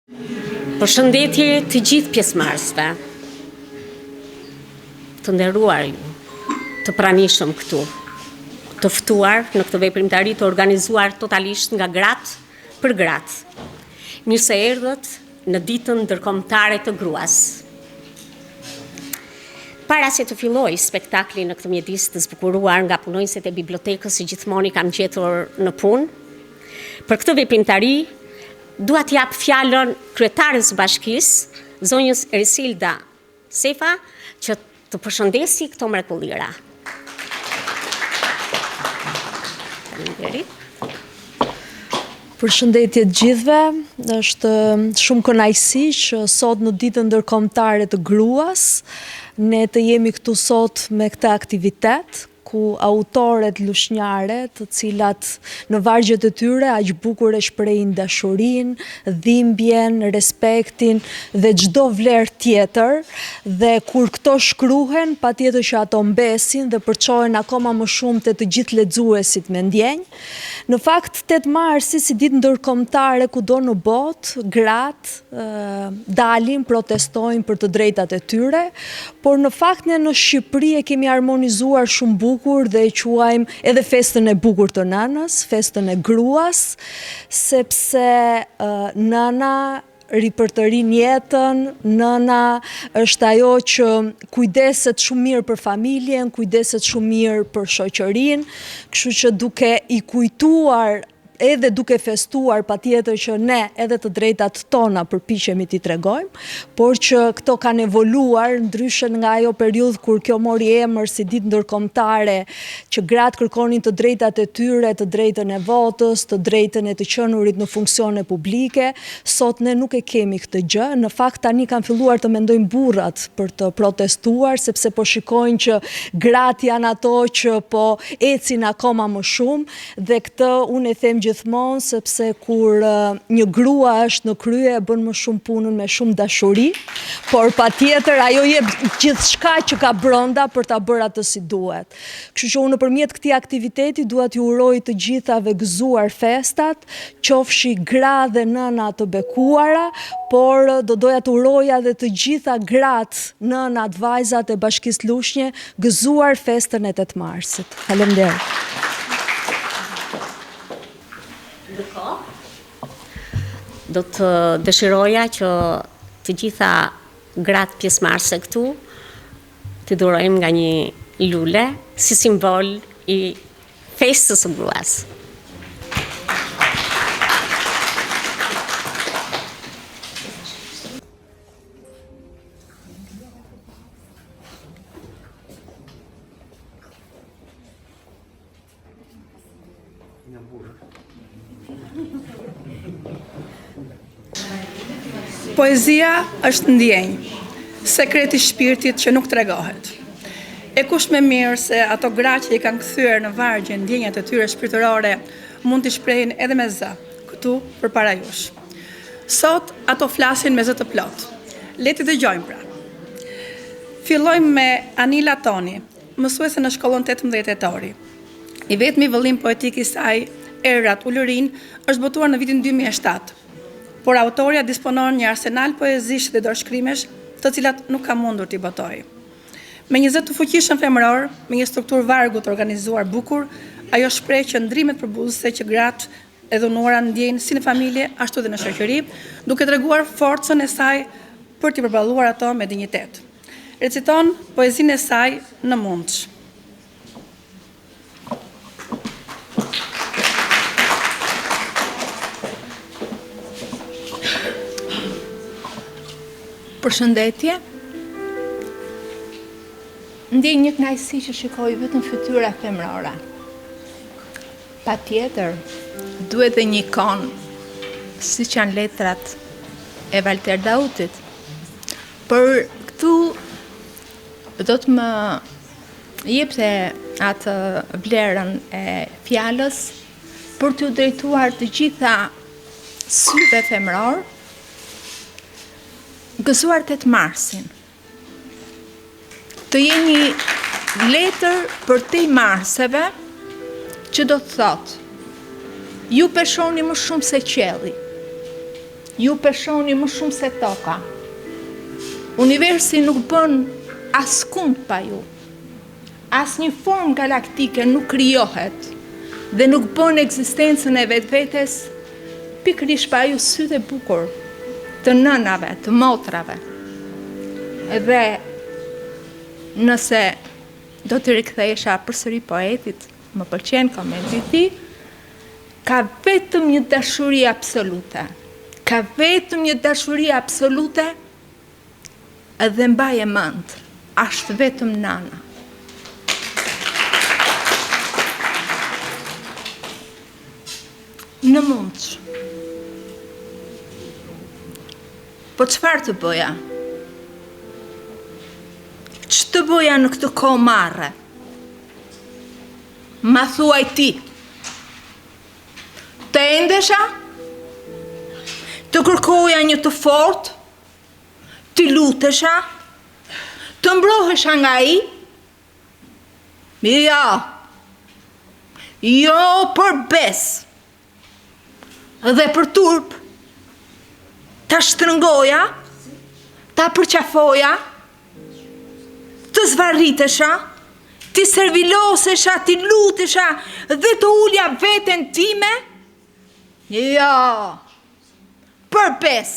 Përshëndetje të gjithë pjesëmarrësve, të nderuar ju, të pranishëm këtu, të ftuar në këtë veprimtari të organizuar totalisht nga gratë për gratë. Mirë se erdhët në ditën ndërkombëtare të gruas. Para se të filloj spektakli në këtë mjedis të zbukuruar nga punonjësit e bibliotekës që gjithmonë i kam gjetur në punë, për këtë veprimtari dua të jap fjalën kryetares së bashkisë, zonjës Erisilda Sefa, që të përshëndesi këto mrekullira. Faleminderit. Përshëndetje të gjithëve, është shumë kënaqësi që sot në ditën ndërkombëtare të gruas ne të jemi këtu sot me këtë aktivitet ku autoret lushnjare, të cilat në vargjet e tyre aq bukur e shprehin dashurinë, dhimbjen, respektin dhe çdo vlerë tjetër, dhe kur këto shkruhen, patjetër që ato mbesin dhe përçohen akoma më shumë te të gjithë lexuesit me ndjenjë. Në fakt 8 marsi si ditë ndërkombëtare kudo në botë, gratë dalin, protestojnë për të drejtat e tyre, por në fakt ne në Shqipëri e kemi harmonizuar shumë bukur dhe e quajmë edhe festën e bukur të nënës, festën e gruas, sepse nëna ripërtërin jetën, nëna është ajo që kujdeset shumë mirë për familjen, kujdeset shumë mirë për shoqërinë, kështu që duke i kujtuar edhe duke festuar patjetër që ne edhe të drejtat tona përpiqemi t'i tregojmë, por që këto kanë evoluar ndryshe nga ajo periudhë kur kjo mori emër si ditë ndërkombëtare, që gratë kërkonin të drejtat e tyre, të drejtën e votës, të drejtën e të qenurit në funksione publike. Sot ne nuk e kemi këtë gjë, në fakt tani kanë filluar të mendojnë burrat për të protestuar, sepse po shikojnë që gratë janë ato që po ecin akoma më shumë, dhe këtë unë e them gjithmonë, sepse kur një grua është në krye e bën më shumë punën me shumë dashuri, por patjetër ajo jep gjithçka që ka brenda për ta bërë atë si duhet. Kështu që unë nëpërmjet këtij aktiviteti dua t'ju uroj të gjithave gëzuar festat, qofshi gra dhe nëna të bekuara, por do doja të uroja dhe të gjitha gratë, nënat, vajzat e Bashkisë Lushnje gëzuar festën e 8 marsit. Faleminderit. Do të dëshiroja që të gjitha gratë pjesëmarrëse këtu të durojmë nga një lule si simbol i festës së gruas. Poezia është ndjenjë, sekreti shpirtit që nuk tregohet. E kush më mirë se ato gra që i kanë kthyer në vargje ndjenjat e tyre shpirtërore mund t'i shprehin edhe me zë, këtu përpara jush. Sot ato flasin me zë të plot. Le t'i dëgjojmë pra. Fillojmë me Anila Toni, mësuese në shkollën 18 tetori. I vetmi vëllim poetik i saj, Errat Ulërin, është botuar në vitin 2007. Por autoria disponon një arsenal poezish dhe dorëshkrimesh, të cilat nuk ka mundur t'i botojë. Me një zë të fuqishëm femëror, me një strukturë vargu të organizuar bukur, ajo shpreh qëndrimet përballëse që gratë e dhunuara ndjejnë si në familje, ashtu dhe në shoqëri, duke treguar forcën e saj për t'i përballuar ato me dinjitet. Reciton poezinë e saj në Mundsh. Përshëndetje. Ndjej një kënaqësi që shikoj vetëm fytyra femrore. Patjetër, duhet dhe një ikon, siç janë letrat e Walter Dautit. Por këtu do të më jepte atë vlerën e fjalës për t'u drejtuar të gjitha syve femror, gëzuar 8 marsin. Të jeni letër për 8 marseve që do të thotë, ju peshoni më shumë se qelli. ju peshoni më shumë se toka. Universi nuk bën askund pa ju. Asnjë formë galaktike nuk krijohet dhe nuk bën ekzistencën e vetvetes pikërisht pa ju sytë e bukur të nënave, të motrave. Edhe nëse do të rikthehesha përsëri poetit, më pëlqen komenti i tij, ka vetëm një dashuri absolute. Ka vetëm një dashuri absolute edhe mbaje mend, është vetëm nana. Në mundsh. Po çfarë të bëja? Ç'të bëja në këtë kohë marrë? Ma thuaj ti. Të endesha? Të kërkoja një të fort? Të lutesha? Të mbrohesha nga ai? Jo. Jo për bes. Dhe për turp. Ta shtrëngoja, ta përqafoja, të zvarritesha, ti servilosesha, ti lutesha dhe të ulja veten time? Jo, përpes,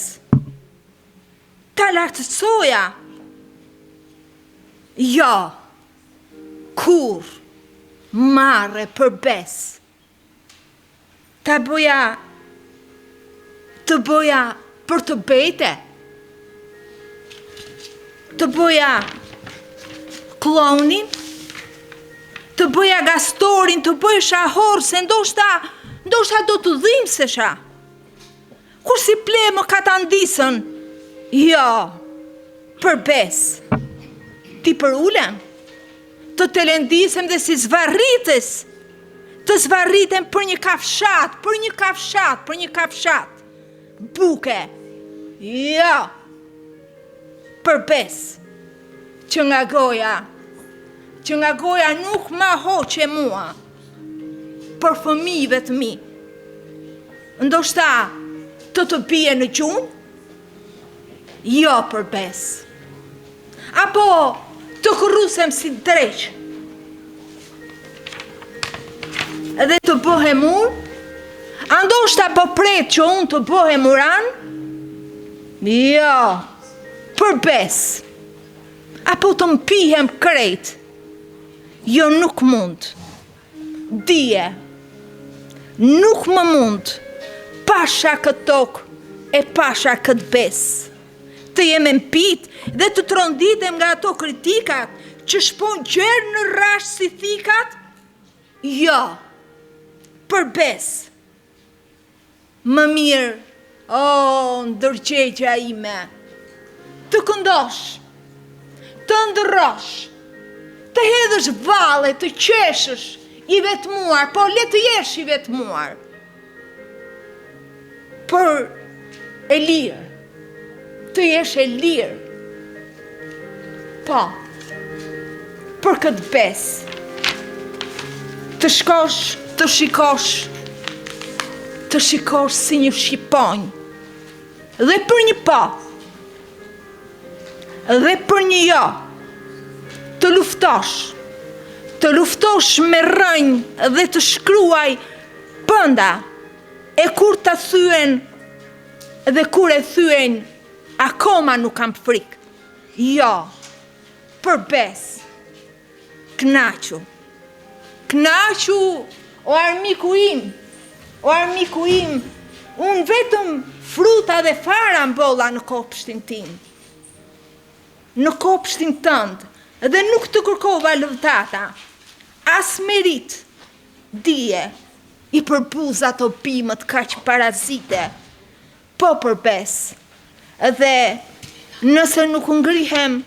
ta lartësoja? Jo, kur, marre përbes, ta bëja, të bëja për të bejte, të bëja klonin, të bëja gastorin, të bëja shahor, se ndoshta do të dhimbsesha. Kur si ple më ka ta ndisën, jo, përbes, ti për ulen, të telendisem dhe si zvarrites, të zvarritem për një kafshat, buke, jo, përbes, që nga goja nuk ma hoqe mua, për fëmijëve të mi, ndoshta të bie në gjumë, jo përbes, apo të kërrusem si dreq, edhe të bëhem unë, ndoshta po pret që unë të bëhem uran, jo, përbes, apo të mpihem krejt, jo nuk mund, dije, nuk më mund, pasha këtë tokë e pasha këtë bes, të jem e mpit dhe të tronditem nga ato kritikat që shpon gjerë në rash si thikat, jo, përbes, më mirë, ndërgjegja ime, të këndosh, të ndërrosh, të hedhësh vale, të qeshësh, i vetmuar, po le të jesh i vetmuar, për e lirë, të jesh e lirë, po, për këtë bes, të shkosh, të shikosh si një shqiponj, dhe për një po, dhe për një jo, të luftosh me rënjë dhe të shkruaj pënda, e kur të thyen dhe kur e thyen, akoma nuk kam frikë, jo, përbes, knaqu, o armiku im, unë vetëm fruta dhe fara mbolla në kopshtin tim, në kopshtin tënd, dhe nuk të kërkova lëvdata, as merit, dije, i përbuz ato bimët kaq parazite, po përbes, dhe nëse nuk ngrihem,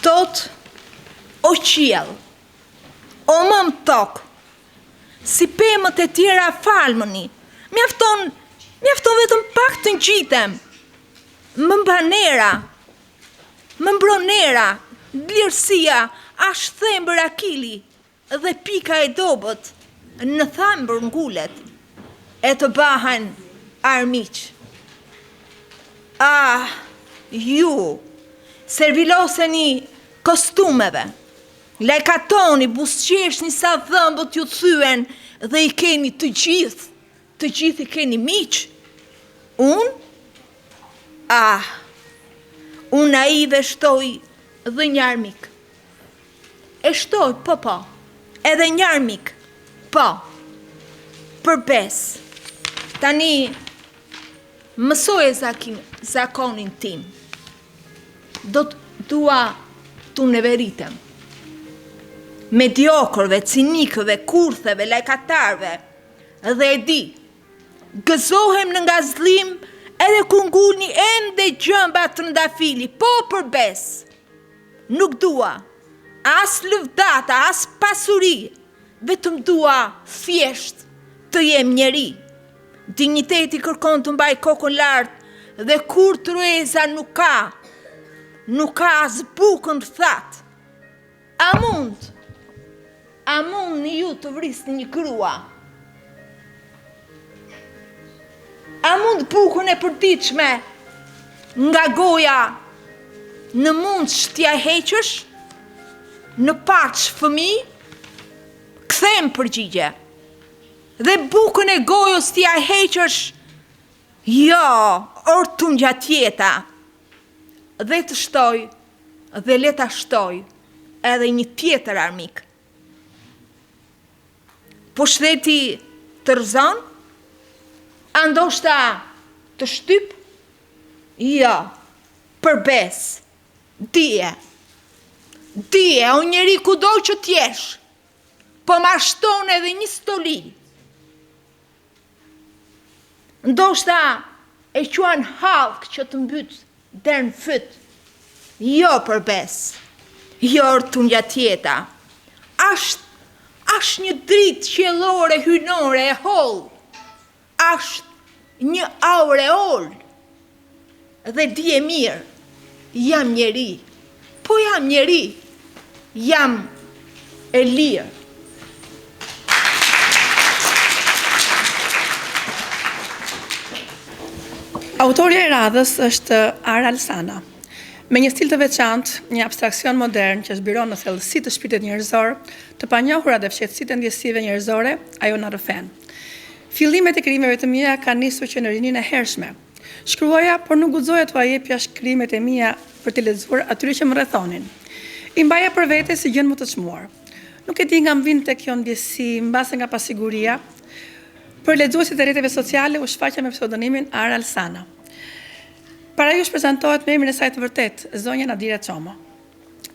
dot o qiell, o mëm tokë, si pemët e tjera falmëni, mjafton vetëm pak të ngjitem, më mbanera, më mbronera, lirësia, ashtë thembër akili, dhe pika e dobët, në thambër ngullet, e të bahen armiq. Ju, serviloseni kostumeve, lajkatoni, busqeshni sa dhëmbët ju thyen dhe i keni të gjithë i keni miq. Unë naive shtoj dhe një armik. E shtoj, po, edhe një armik, po, përbes. Tani, mësoj e zakonin tim. Dua të neveritem. Mediokrëve, cinikëve, kurtheve, lajkatarve, dhe e di, gëzohem në ngazëllim edhe kur ngulni ende gjëmba të ndafili, po përbes. Nuk dua as lëvdata, as pasuri, vetëm dua thjesht të jem njeri. Digniteti kërkon të mbaj kokën lartë dhe kur të rueza nuk ka as bukën thatë. A mund në ju të vrisni një grua? A mund bukën e përditshme nga goja në mund t'ja heqësh? Në paç fëmi? Kthem përgjigje. Dhe bukën e gojës t'ja heqësh? Jo, ortun gjatjeta. Dhe të shtoj, dhe leta shtoj, edhe një tjetër armik. Po shteti të rëzon? Andoshta të shtyp? Jo, përbes, dije, o njeri kudo që t'jesh, po ma shton edhe një stoli. Ndoshta e quan halk që të mbyt der në fyt. Jo përbes, jo rëtunja tjeta. Ashtë një dritë qiellore hynore e holl. Ashtë një aureol. Dhe di e mirë, jam njeri. Po jam njeri, jam e lirë. Autorja e radhës është Ara Alsana. Me një stil të veçantë, një abstraksion modern që zbiron në thellësi të shpirtit njerëzor, të panjohura dhe fshehësitë e ndjesive njerëzore, ajo na rrëfen. Fillimet e krijimeve të mia kanë nisur që në rinin e hershme. Shkruaja, por nuk guxoja t'u japja shkrimet e mia për t'i lexuar atyre që më rrethonin. I mbaja për vete si gjën më të çmuar. Nuk e di nga më vinte kjo ndjesi, mbase nga pasiguria. Për lexuesit e rrjeteve sociale u shfaqja me pseudonimin Ara Alsana. Para ju shprezentohet me emrin e saj të vërtet, zonja Nadira Çomo.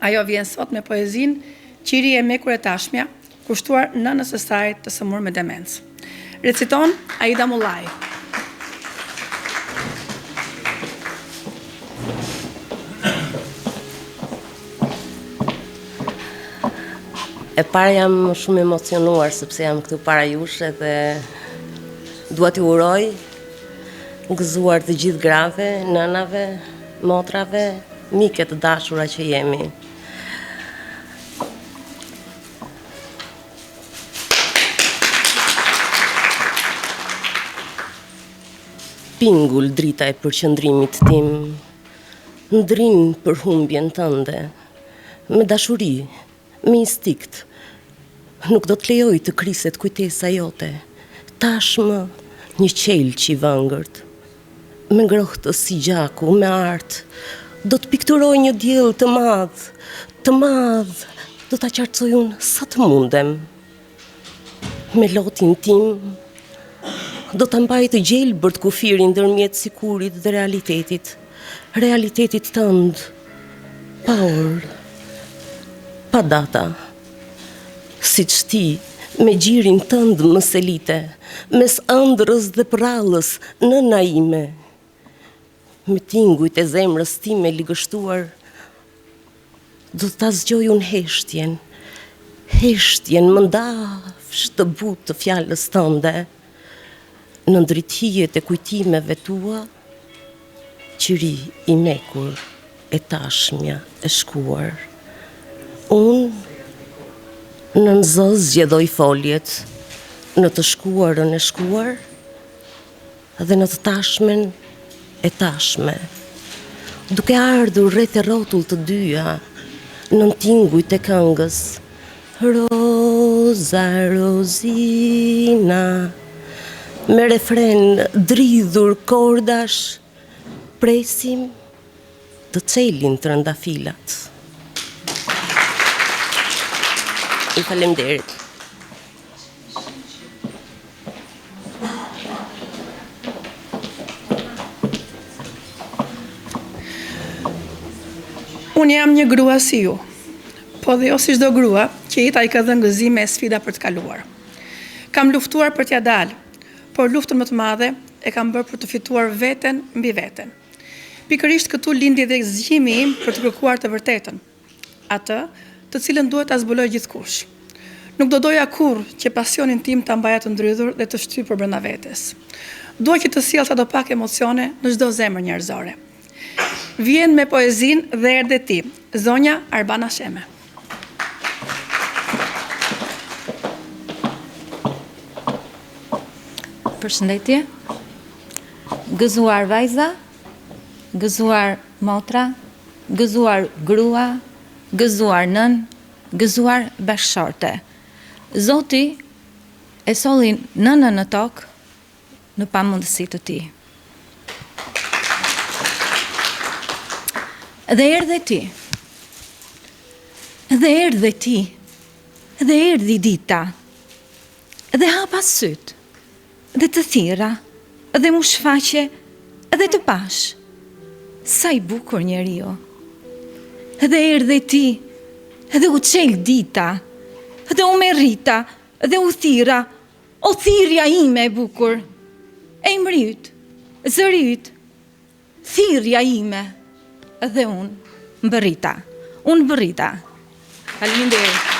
Ajo vjen sot me poezinë Qiri e mekur e tashmja, kushtuar nënës së saj të sëmur me demencë. Reciton Aida Mullaj. E para jam shumë emocionuar sepse jam këtu para jush dhe dua t'ju uroj gëzuar të gjithë grave, nënave, motrave, mike të dashura që jemi. Pingull drita e përqëndrimit tim, ndrim për humbjen tënde, me dashuri, me instinkt, nuk do t'lejoj të kriset kujtesa jote, tashmë një qelë që i vëngërt, me ngrohtës si gjaku, me artë, do të pikturoj një diell të madh, do t'a qartësoj unë sa të mundem. Me lotin tim, do t'a mbaj të gjelbërt kufirin ndërmjet sikurit dhe realitetit tënd, pa orë, pa data, si që ti, me gjirin tënd më selite, mes ëndrës dhe prallës në naime, me tingujt e zemrës time ligështuar, do të zgjoj unë heshtjen më ndafsh të butë të fjallës tënde, në ndrithijet e kujtimeve tua, qiri i mekur e tashmja e shkuar. Unë në nëzë zgjedhoj foljet, në të shkuarën e shkuar, dhe në të tashmen e tashme, duke ardhur rreth e rrotull të dyja, në tingujt e këngës, Roza, Rozina, me refren dridhur kordash, presim të celin të rëndafilat. I faleminderit. Unë jam një grua si ju, po dhe jo si çdo grua që jeta I ka dhënë gëzime e sfida për të kaluar. Kam luftuar për t'ja dalë, por luftën më të madhe e kam bërë për të fituar veten mbi veten. Pikërisht këtu lindi dhe zgjimi im për të kërkuar të vërtetën, atë të cilën duhet ta zbuloj gjithkush. Nuk do doja kurrë që pasionin tim ta mbaja të ndrydhur dhe të shtypur brenda vetes. Dua që të sjell sadopak emocione në çdo zemër njerëzore. Vjen me poezin dhe erdhe ti, zonja Arbana Sheme. Përshëndetje, gëzuar vajza, gëzuar motra, gëzuar grua, gëzuar nën, gëzuar bashkëshorte. Zoti e solli nënën në tokë në pamundësi të tij. Dhe erdhe ti, dhe erdhi dita, dhe hapa syt, dhe të thira, dhe mu shfaqe, dhe të pash. Sa I bukur njeriu. Dhe erdhe ti, dhe u qel dita, dhe u merrita, dhe u thira, o thirrja ime e bukur, e imryt, zëryt, thirrja ime. Dhe unë mbërrita. Faleminderit.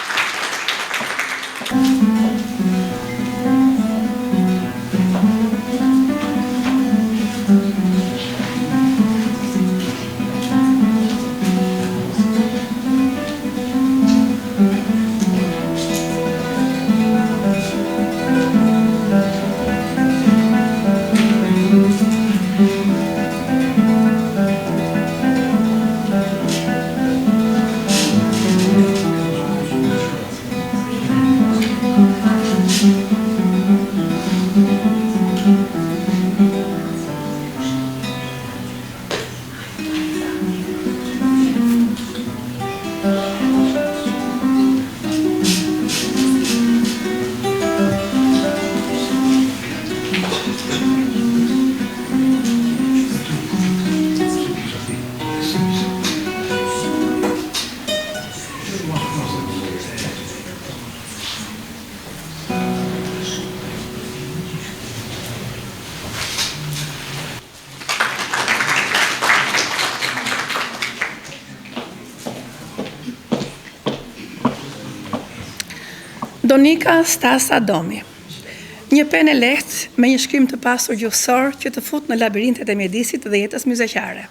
Donika Stasa Domi. Një penë e lehtë me një shkrim të pasur gjuhësor që të fut në labirintet e mjedisit dhe jetës myzeqare.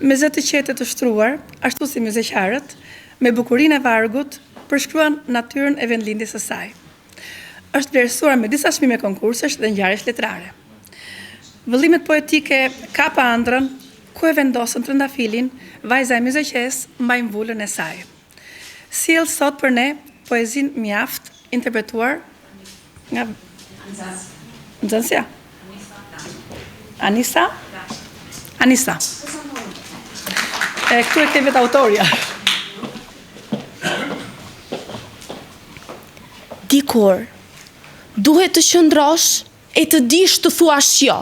Me zë të qetë të shtruar, ashtu si myzeqarët, me bukurinë e vargut, përshkruan natyrën e vendlindjes së saj. Është vlerësuar me disa çmime konkursesh dhe ngjarjesh letrare. Vëllimet poetike ka pa ëndrrën, ku e vendosën trëndafilin, vajza e myzeqes mbajnë vulën e saj. Sjell sot për ne poezin mjaft interpretuar nga Nxënësia. Anisa? Këtu e ke vetë autoria. Dikur, duhet të qëndrosh e të dish të thuash jo.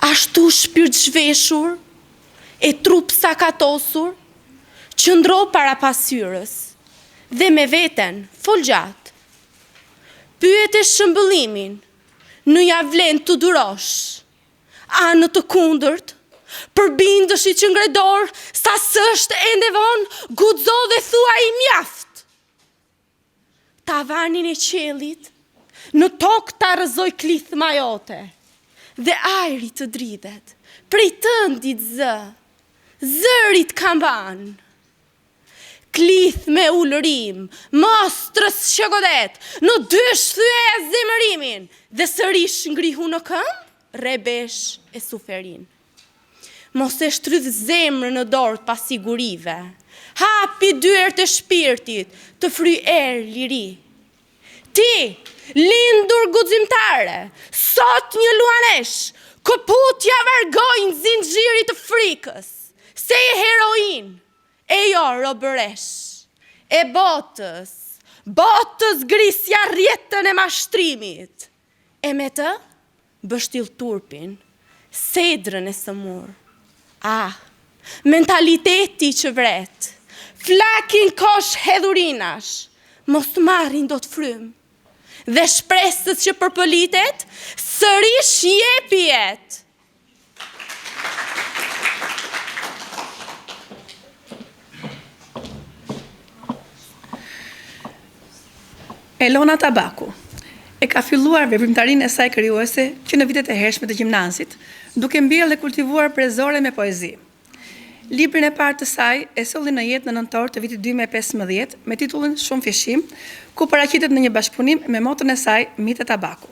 Ashtu shpirt zhveshur, e trup sakatosur, qëndro para pasyrës, dhe me veten, fol gjatë. Pyet e shëmbëllimin, në javlen të durosh, a në të kundërt, përbindësh I që ngredor, sa s'është ende vonë, guxo dhe thua I mjaft. Tavanin e qelit, në tokë ta rëzoj klithma jote, dhe ajri të dridhet, prej tëndit zërit kamban. Klith me ullërim, mostrës që godet, në dysh thye e zemërimin, dhe sërish ngrihu në këmbë? rebesh e suferin. Mos e shtrydh zemrën në dorë pas sigurive. Hapi dyert e shpirtit, të fry erë liri. Ti, lindur guximtare, sot një luanesh, këputja vargojnë zinxhirit të frikës, se e heroin, e jo robëresh, e botës grisja rjetën e mashtrimit, e me të bështil turpin, sedrën e sëmur. Mentaliteti që vret, flakin kosh hedhurinash, mos të marrin do të frym, dhe shpresës që përpolitet, sërish jepi jetë. Elona Tabaku e ka filluar veprimtarinë e saj krijuese që në vitet e hershme të gjimnazit, duke mbjellë dhe kultivuar prezore me poezi. Librin e parë të saj e solli në jetë në nëntor të vitit 2015 me titullin Shumë fishim, ku paraqitet në një bashkëpunim me motën e saj Mite Tabaku.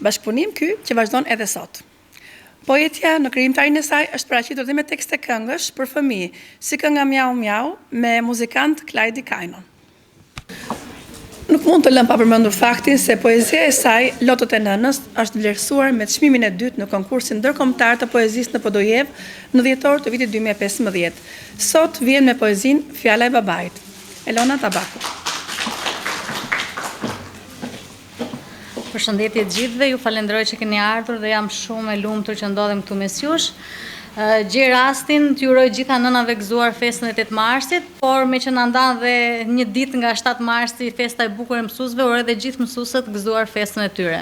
Bashkëpunim ky që vazhdon edhe sot. Poetja në krijimtarinë e saj është paraqitur dhe me tekste këngësh për fëmijë, si kënga Mjau Mjau me muzikant Klajdi Kajnon. Nuk mund të lëm pa përmendur faktin se poezia e saj, Lotët e Nënës, është vlerësuar me çmimin e dytë në konkursin ndërkombëtar të poezisë në Podojev në dhjetor të vitit 2015. Sot vjen me poezinë Fjala e babait. Elona Tabaku. Përshëndetje të gjithëve, ju falenderoj që keni ardhur dhe jam shumë e lumtur që ndodhem këtu mes jush. Gjej rastin t'ju uroj gjitha nënave gëzuar festën e 8 marsit, por me që na ndan dhe një ditë nga 7 marsi festa e bukur e mësuesve, uroj dhe gjithë mësuesët gëzuar festën e tyre.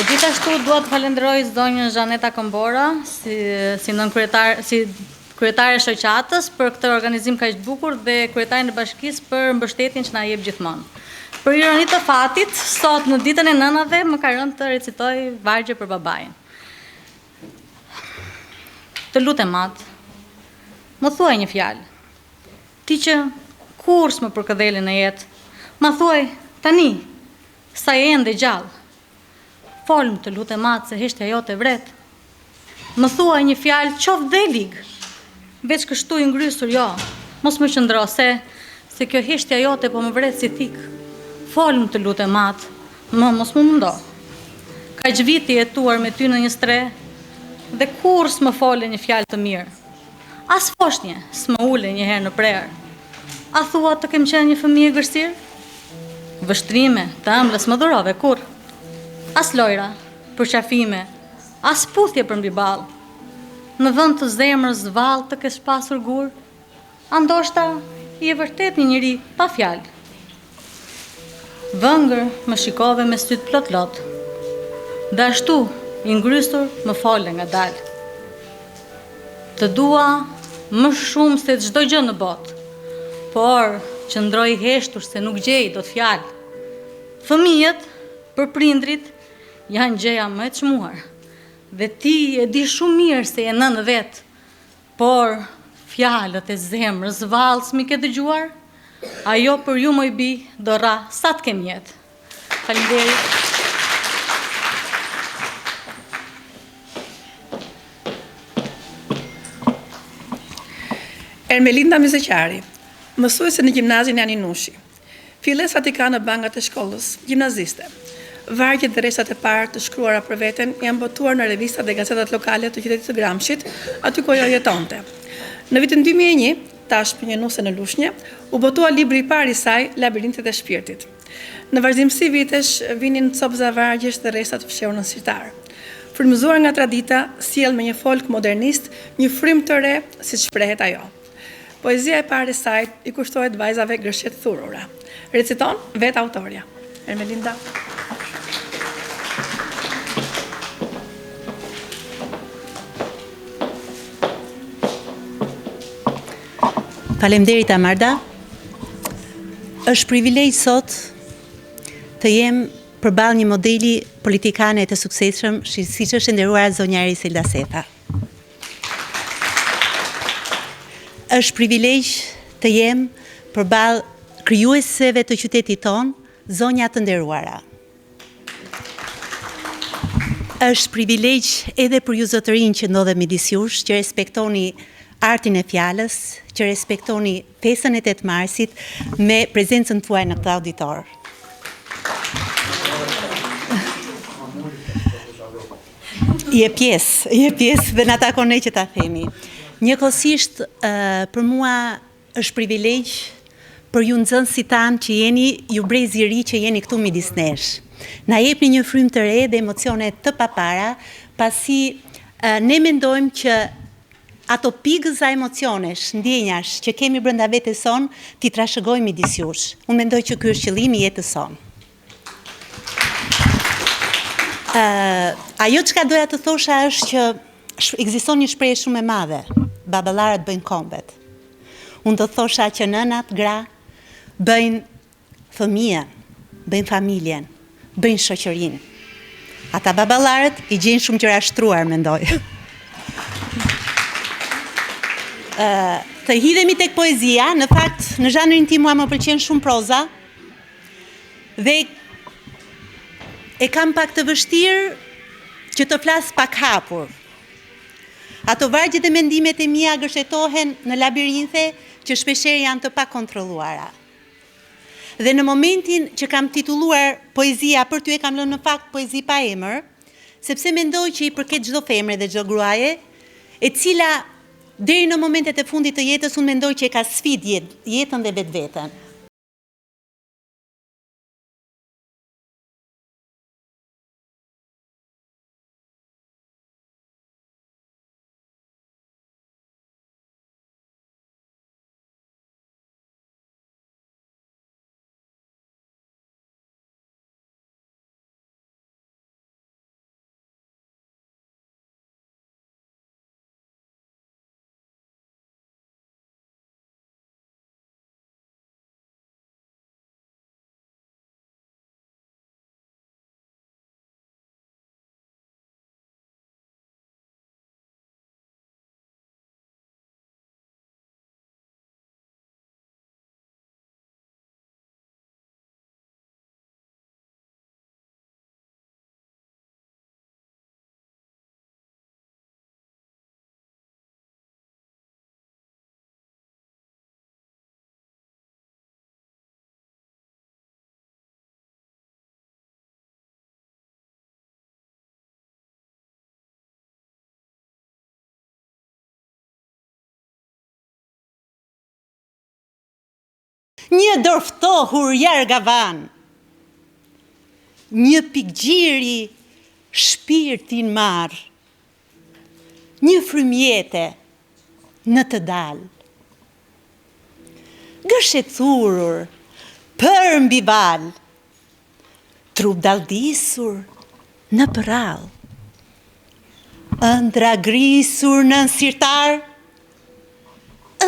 Gjithashtu dua të falenderoj zonjën Zhaneta Këmbora si kryetare e shoqatës për këtë organizim kaq të bukur dhe kryetarin e bashkisë për mbështetjen që na jep gjithmonë. Për ironi të fatit, sot në ditën e nënave më ka rënë të recitoj vargje për babain. Të lutem atë, më thuaj një fjalë. Ti që kur s'më përkëdheli në jetë, më thuaj tani, sa je ende gjallë. Folmë të lutem atë se heshtja jote vret. Më thuaj një fjalë qof dhe ligë, veç kështu i ngrysur jo, mos më qëndro se kjo heshtja jote po më vret si thikë. Folmë të lutem atë, mos më mundo. Ka që viti jetuar me ty në një stre, dhe kur s'më fole një fjalë të mirë. As foshnje s'më ule një herë në prerë. A thua të kem qenë një fëmijë gërsirë? Vështrime të ëmbëlës më dhurove kur. As lojra, përqafime, as puthje për mbi ballë. Në vend të zemrës vallë të kesh pasur gur, andoshta i e vërtet një njeri pa fjalë. Vëngër më shikove me sytë plot lot. Dhe ashtu i ngrysur më fole nga dalë. Të dua më shumë se çdo gjë në botë, por qëndroj heshtur se nuk gjej dot fjalë. Fëmijët për prindrit janë gjëja më e çmuar, dhe ti e di shumë mirë se je nënë vet, por fjalët e zemrës vallës mi ke dëgjuar? Ajo për ju moj bi do ra sa të kem jetë. Faleminderit. Ermelinda Mizeqari, mësuese në gjimnazin Jani Nushi. Fillesat i ka në bangat e shkollës, gjimnaziste. Vargjet dhe rreshat e parë të shkruara për veten janë botuar në revistat dhe gazetat lokale të qytetit të Gramshit, aty ku ajo jetonte. Në vitin 2001, tash punënuese në Lushnjë, u botua libri i parë i saj, Labirintet e shpirtit. Në vazhdimsi vitesh vinin copëza vargjesh dhe rresha të fshehur në sirtar. Frymëzuar nga tradita, sjell me një folk modernist një frym të re, siç shprehet ajo. Poezia e parë e saj i kushtohet vajzave gërshet thurura. Reciton vetë autorja. Ermelinda. Faleminderit Amarda. Është privilegj sot të jem përballë një modeli politikane të suksesshëm, siç është nderuara zonja Eriselda Sefa. Është privilegj të jem përballë krijueseve të qytetit ton, zonja të nderuara. është privilegj edhe për ju zotërin që ndodhe midis jush, që respektoni artin e fjalës, që respektoni fesën e 8 marsit me prezencën tuaj në këtë auditor. Je pjesë dhe na takon ne që ta themi. Njëkohësisht për mua është privilegj për ju nxënësit tanë që jeni ju brezi ri që jeni këtu midis nesh. Na jepni një frymë të re dhe emocione të papara, pasi ne mendojmë që ato pigëza emocionesh, ndjenjash që kemi brenda vetes son, ti trashëgojmë midis jush. Unë mendoj që ky është qëllimi i jetës son. Ajo çka doja të thosha është që ekziston një shprehje shumë e madhe, baballarët bëjnë kombet. Unë do thosha që nënat, gra, bëjnë fëmijën, bëjnë familjen, bëjnë shoqërinë. Ata baballarët i gjejnë shumë gjëra shtruar, mendoj. Të hidhemi tek poezia, në fakt, në zhanrin tim mua më pëlqen shumë proza, dhe e kam pak të vështirë që të flas pak hapur. Ato vargjet e mendimet e mia gërshetohen në labirinthe që shpeshherë janë të pakontrolluara. Dhe në momentin që kam titulluar poezia për ty e kam lënë në fakt poezi pa emër, sepse mendoj që i përket çdo femre dhe çdo gruaje, e cila deri në momentet e fundit të jetës unë mendoj që e ka sfidë jetën dhe vetveten. Një dorftohur jargavan, një pikgjiri shpirtin marr, një frymjete në të dal. Gësheturur për mbi val, trup daldisur në përrall, ëndra grisur në sirtar,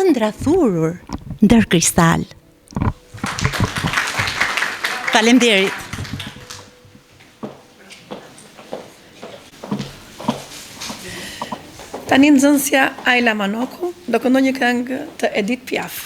ëndra thurur ndër kristal. Faleminderit. Tani nxënësja Ajla Manoku do këndon një këngë të Edith Piaf.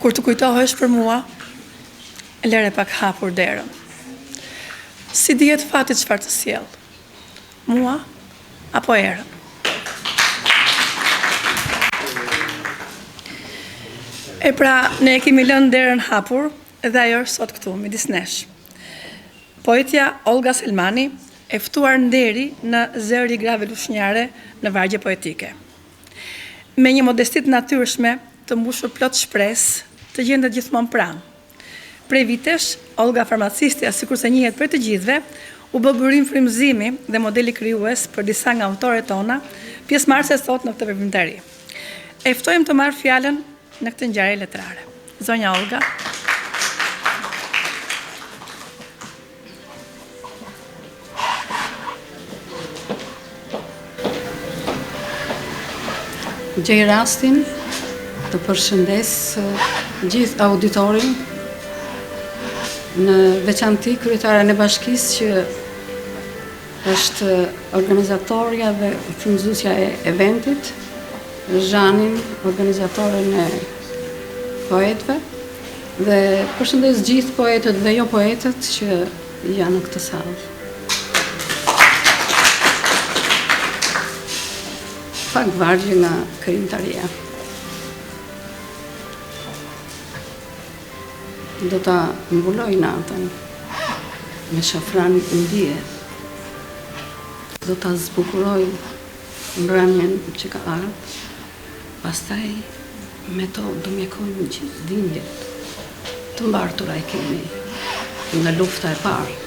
Kur të kujtohesh për mua, lere pak hapur derën. Si dihet fati çfarë të sjell? Mua apo erën? E pra, ne e kemi lënë derën hapur dhe ajo është sot këtu, midis nesh. Poetja Olga Selmani e ftuar nderi në zëri grave lushnjare në vargje poetike. Me një modestit natyrshme të mbushur plot shpresë, të gjendet gjithmonë pranë. Prej vitesh, Olga farmacistja, sikur se njihet për të gjithëve, u bë burim frymëzimi dhe modeli krijues për disa nga autoret tona, pjesëmarrëse sot në këtë veprimtari. E ftojmë të marrë fjalën në këtë ngjarje letrare. Zonja Olga. Gjej rastin të përshëndes gjithë auditorin, në veçanti kryetaren e bashkisë që është organizatorja dhe frymëzuesja e eventit, Zhanin, organizatoren e poetëve, dhe përshëndes gjithë poetët dhe jo poetët që janë në këtë sallë. Pak vargje nga krijimtaria. Do ta mbuloj natën me shafran ndije. Do ta zbukuroj mbrëmjen që ka ardhur. Pastaj me to do mjekojmë gjithë dhimbjet. Të mbartura e kemi nga lufta e parë.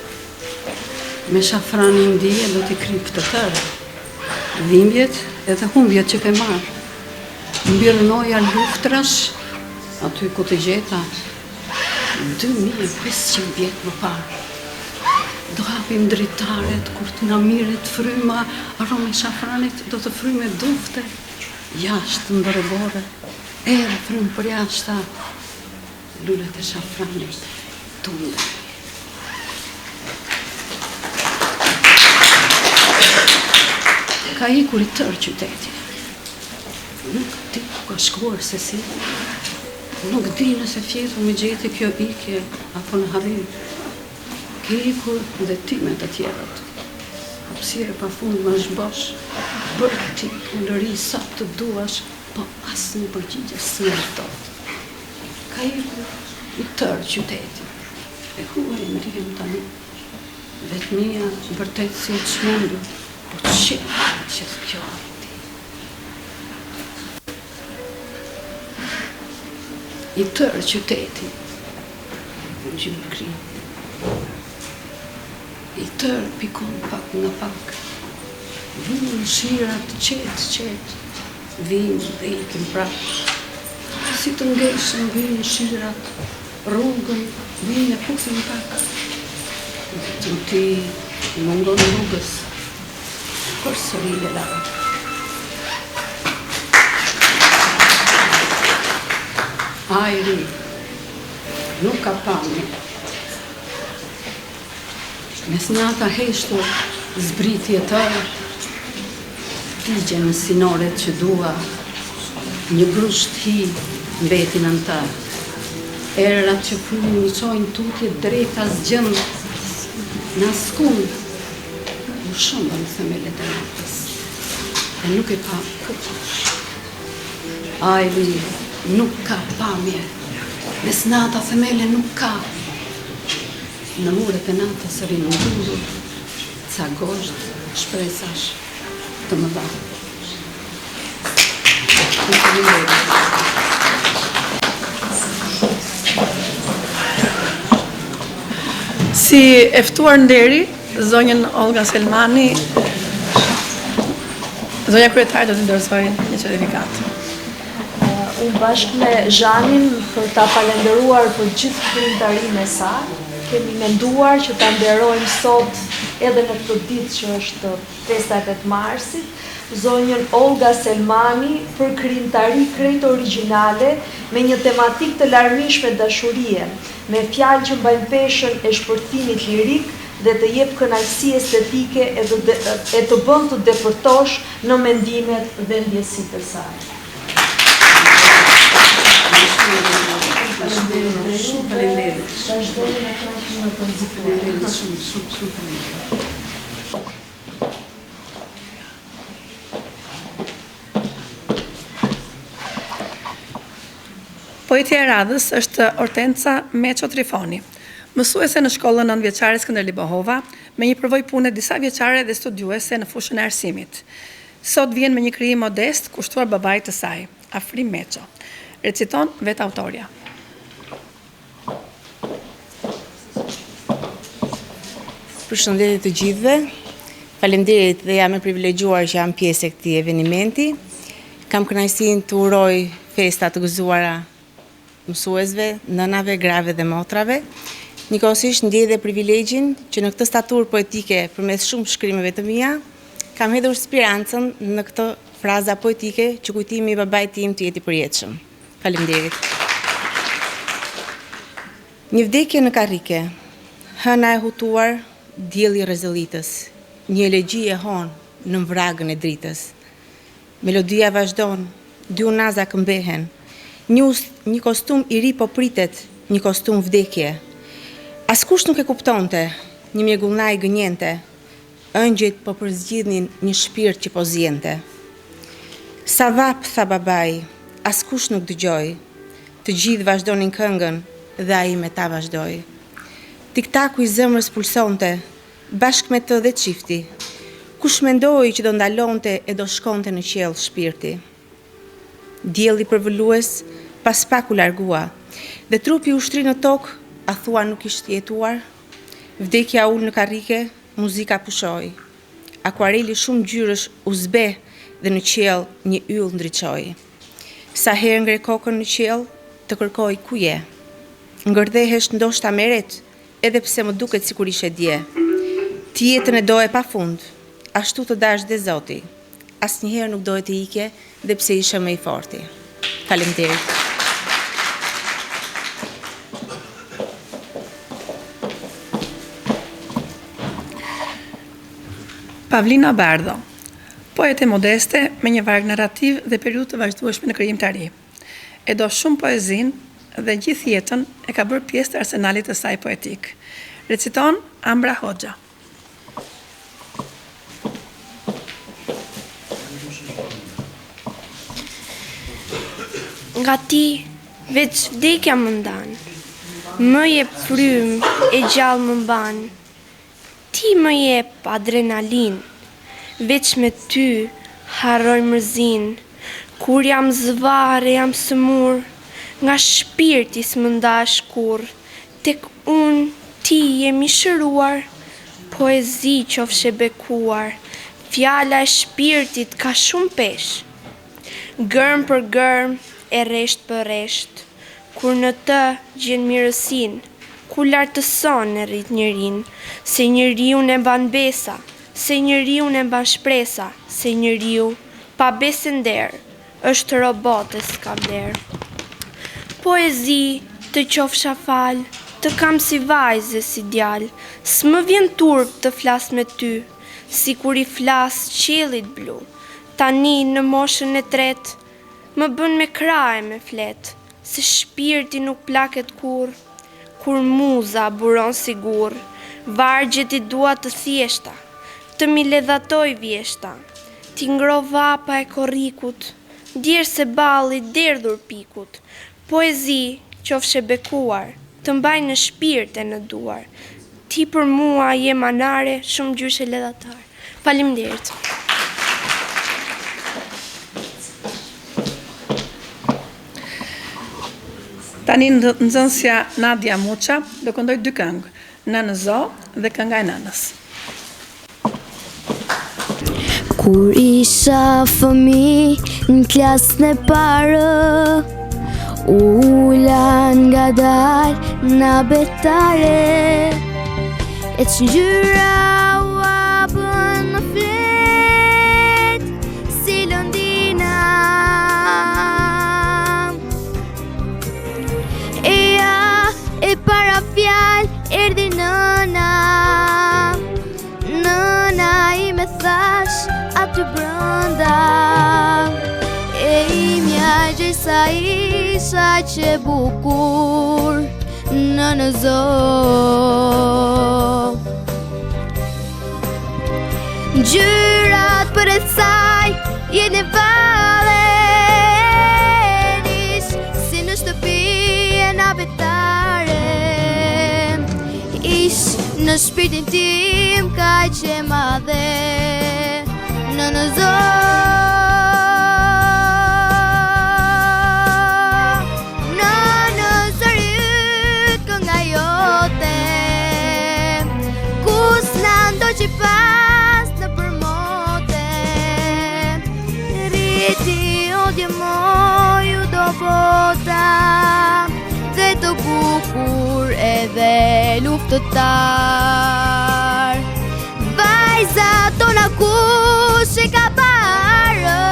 Me shafran ndije do t'i kryp të tërë. Dhimbjet edhe humbjet që ke marrë. Mbi rënoja luftrash, aty ku të gjeta 2500 vjet më parë. Do hapim dritaret, kur të na mirret fryma, arome shafranit do të fryme dufte, jashtë ndërgore, erë frymë për jashta, lullet e shafranit, tunde. Ka ikur I tërë qyteti. Nuk di ku ka shkuar se si. Nuk di nëse fjetur me gjeti kjo ikje apo në harrim. Ke ikur dhe ti me të tjerët. Hapësire pa fund më zhbosh, bërë ti në lëri sa të duash, po asë një përgjigje së mërtot. Ka ikur I tërë qyteti. E huaj në ndihem tani. Vetmia vërtet si të shmendur. Po që kjo ti. I tërë qyteti, në gjymë kri. I tërë pikon pak nga pak. Vinë shirat qetë, vinë dhe ikim prap. Si të ngeshën vinë shirat, rrugën, vinë e pusin pak. Të ti mungon rrugës, përsëri le lavë. Ajri nuk ka pamje. Mesnata heshtur zbritje tërë, tigjen sinoret që dua, një grusht hi mbetin antar. Erat që frymin miqojnë tutje drejta zgjënd, në skund, u shumë në themelet e natës, e nuk e pa këtë. Ajri nuk ka pamje, mesnata themele nuk ka. Në muret e natës rinë ndurur, ca gosht, shpresash të më dha. Si eftuar nderi, zonjën Olga Selmani, zonja kryetare do të dorëzoj një certifikat. Unë bashkë me Zhanin për ta falenderuar për gjithë krijimtarinë e saj, kemi menduar që ta nderojmë sot edhe në këtë ditë që është 28 marsit, zonjën Olga Selmani për krijimtari krejt origjinale me një tematik të larmishme dashurie, me fjalë që mbajnë peshën e shpërthimit lirik dhe të jep kënaqësi estetike e të bën të depërtosh në mendimet dhe ndjesitë e saj. Poetja e radhës është Hortenca Meço Trifoni, mësuese në shkollën nënvjeçare Skënder Libohova, me një përvojë pune disa vjeçare dhe studiuese në fushën e arsimit. Sot vjen me një krijim modest kushtuar babait të saj, Afrim Meço. Reciton vetë autorja. Përshëndetje të gjithëve. Faleminderit dhe jam e privilegjuar që jam pjesë e këtij eventi. Kam kënaqësinë të uroj festa të gëzuara mësuesve, nënave, grave dhe motrave. Njëkohësisht ndjej dhe privilegjin që në këtë staturë poetike përmes shumë shkrimeve të mia, kam hedhur spirancën në këtë fraza poetike që kujtimi i babait tim të jetë i përjetshëm. Faleminderit. Një vdekje në karrike, hëna e hutuar, dielli i rrezëllitës, një elegji e honë në vragën e dritës. Melodia vazhdon, dy unaza këmbehen, një kostum i ri po pritet, një kostum vdekje. Askush nuk e kuptonte, një mjegullnaj gënjente, ëngjëjt po përzgjidhnin një shpirt që po zjente. Sa vap, tha babai, askush nuk dëgjoi, të gjithë vazhdonin këngën dhe ai me ta vazhdoi. Tiktaku i zemrës pulsonte, bashk me të dhe çifti. Kush mendoi që do ndalonte e do shkonte në qiell shpirti. Dielli përvëlues pas pak u largua, dhe trupi u shtri në tokë, a thua nuk ishte jetuar. Vdekja ul në karrike, muzika pushoi. Akuareli shumë ngjyrësh u zbe dhe në qiell një yll ndriçoi. Sa herë ngre kokën në qiell, të kërkoj ku je. Ngërdehesh ndoshta me ret, edhe pse më duket sikur ishe dje. Ti jetën e doje pafund, ashtu të dash dhe Zoti. Asnjëherë nuk doje të ike, dhe pse ishe më i forti. Faleminderit. Pavlina Bardho, poete modeste me një varg narrativ dhe periudhë të vazhdueshme në krijimtari. E do shumë poezinë dhe gjithë jetën e ka bërë pjesë të arsenalit të saj poetik. Reciton Ambra Hoxha. Nga ti, veç vdekja më ndan, më jep frymë e gjallë më mban. Ti më jep adrenalin, veç me ty harroj mërzin. Kur jam zvarë, jam sëmur, nga shpirti s'më ndash kur. Tek unë ti jemi shëruar, poezi qofshe bekuar. Fjala e shpirtit ka shumë pesh, gërm për gërm, e resht për resht, kur në të gjen mirësin, ku lartëson e rrit njërin, se njeriu e mban besa, se njeriu e mban shpresa, se njeriu pa besë nder, është robot e s'ka vler. Poezi të qofsha fal, të kam si vajze si djal, s'më vjen turp të flas me ty, si kur i flas qiellit blu, tani në moshën e tret, më bën me kraje me flet, se shpirti nuk plaket kur muza buron sigur, vargjet i dua të thjeshta, të mi ledhatoj vjeshta, ti ngro vapa e korrikut, djerë se balli derdhur pikut, poezi qofshe bekuar, të mbaj në shpirt e në duar, ti për mua je manare, shumë gjyshe ledhatar. Faleminderit. Tani nxënësja Nadia Muça do këndoj dy këngë, Nënë Zo dhe kënga e nënës. Kur isha fëmi në klasën e parë, ula nga dalë në betare, e që ngjyra u apën në flet, si Londina. E para fjal, erdi nëna, nëna i me thash aty brënda, e imja gjej sa isha që bukur, në zo. Gjyrat për e saj jetë në valenish, si në shtëpi e në betare. Ish në shpirtin tim ka që madhe në zo. Që pas në përmote, rriti o djemoju do bota, dhe të bukur edhe luftëtar. Vajza tona kush e ka parë,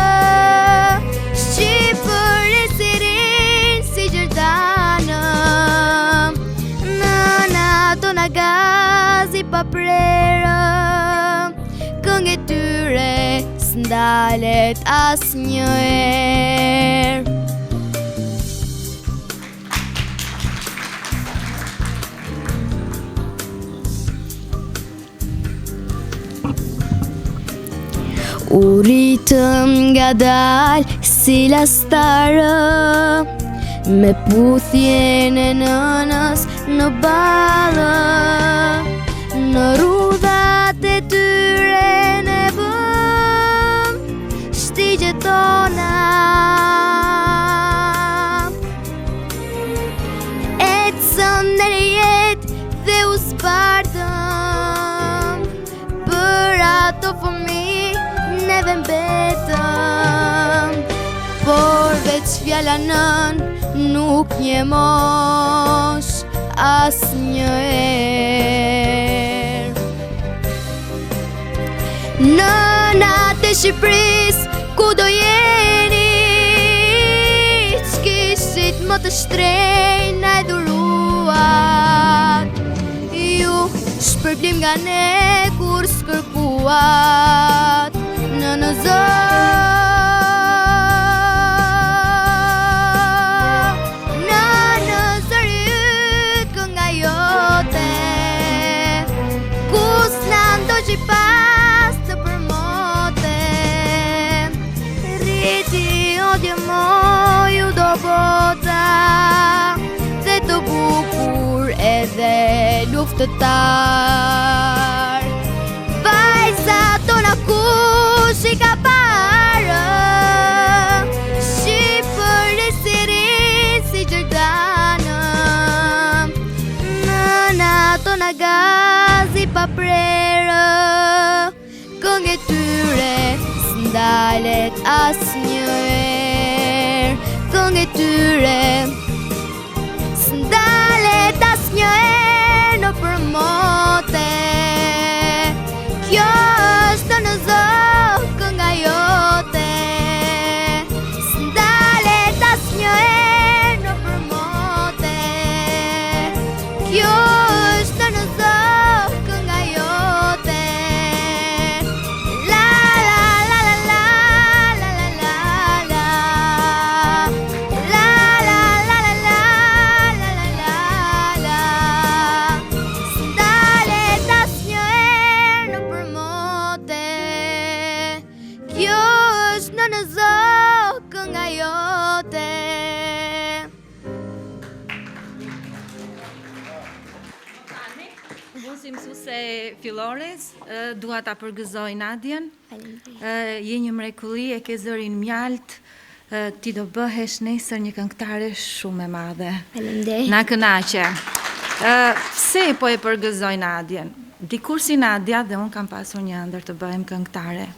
Shqipër e sirin si Gjerdanëm, nëna tona gazi pa prerë, këngë e tyre s'ndalet as një erë. U rritëm nga dal si lastarë, me puthjen e nënës në ballë. Në rrudhat e tyre në vëm shtigjet tona, ecëm në jetë dhe u zbardëm, për ato fëmijë neve mbetëm, por veç fjala nën nuk një mosh as një erë. Nënat e Shqipëris, ku do jeni, ç'kishit më të shtrenjtë na e dhuruat, ju shpërblim nga ne kur s'kërkuat në zo. Pas të përmote, rriti o djemoju do bota, dhe të bukur edhe luftëtar. Vajza tona kush i ka parë, Shqipër e sirin si Gjerdanëm, nëna tona gazi pa prerë, këngë e tyre s'ndalet as një erë. Këngë e tyre s'ndalet as një erë në përmote. Kjo është në zo kënga jote, s'ndalet as një erë në përmote. Kjo është në zo kënga jote. Si mësuese fillores, dua ta përgëzoj Nadjen. Je një mrekulli, e ke zërin mjalt, ti do bëhesh nesër një këngëtare shumë e madhe. Faleminderit. Na kënaqe. Pse po e përgëzoj Nadjen? Dikur si Nadja dhe unë kam pasur një ëndër të bëhem këngëtare.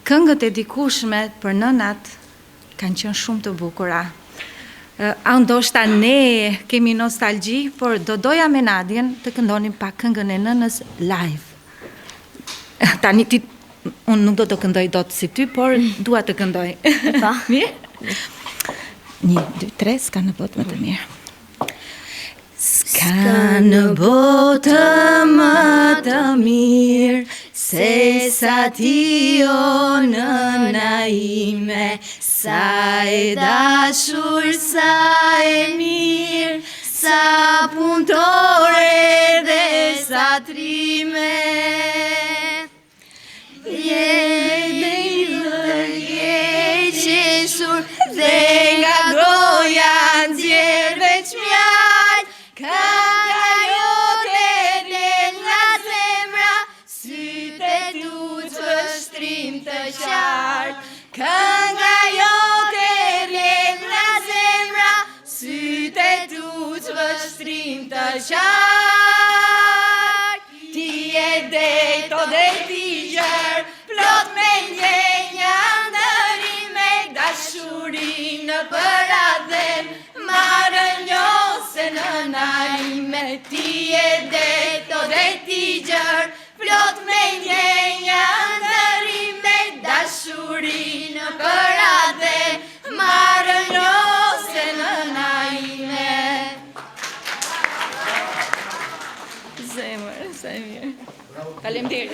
Këngët e dikushme për nënat kanë qenë shumë të bukura. A ndoshta ne kemi nostalgji, por do doja me Nadjen të këndonim pak këngën e nënës live. Tani ti, unë nuk do të këndoj dot si ty, por dua të këndoj. Pa. Mirë? 1, 2, 3, s'ka në botë më të mirë. S'ka në botë më të mirë, se sa ti o nëna ime, sa e dashur, sa e mirë, sa shtrim të qartë, ti e deto dhe ti gjërë, plot me njenja ndërim me dashurin në përadhen, marë njose në naime, ti e deto dhe ti gjërë, plot me njenja ndërim me dashurin në përadhen, marë njose në naime. Zemër, sa e mirë. Faleminderit.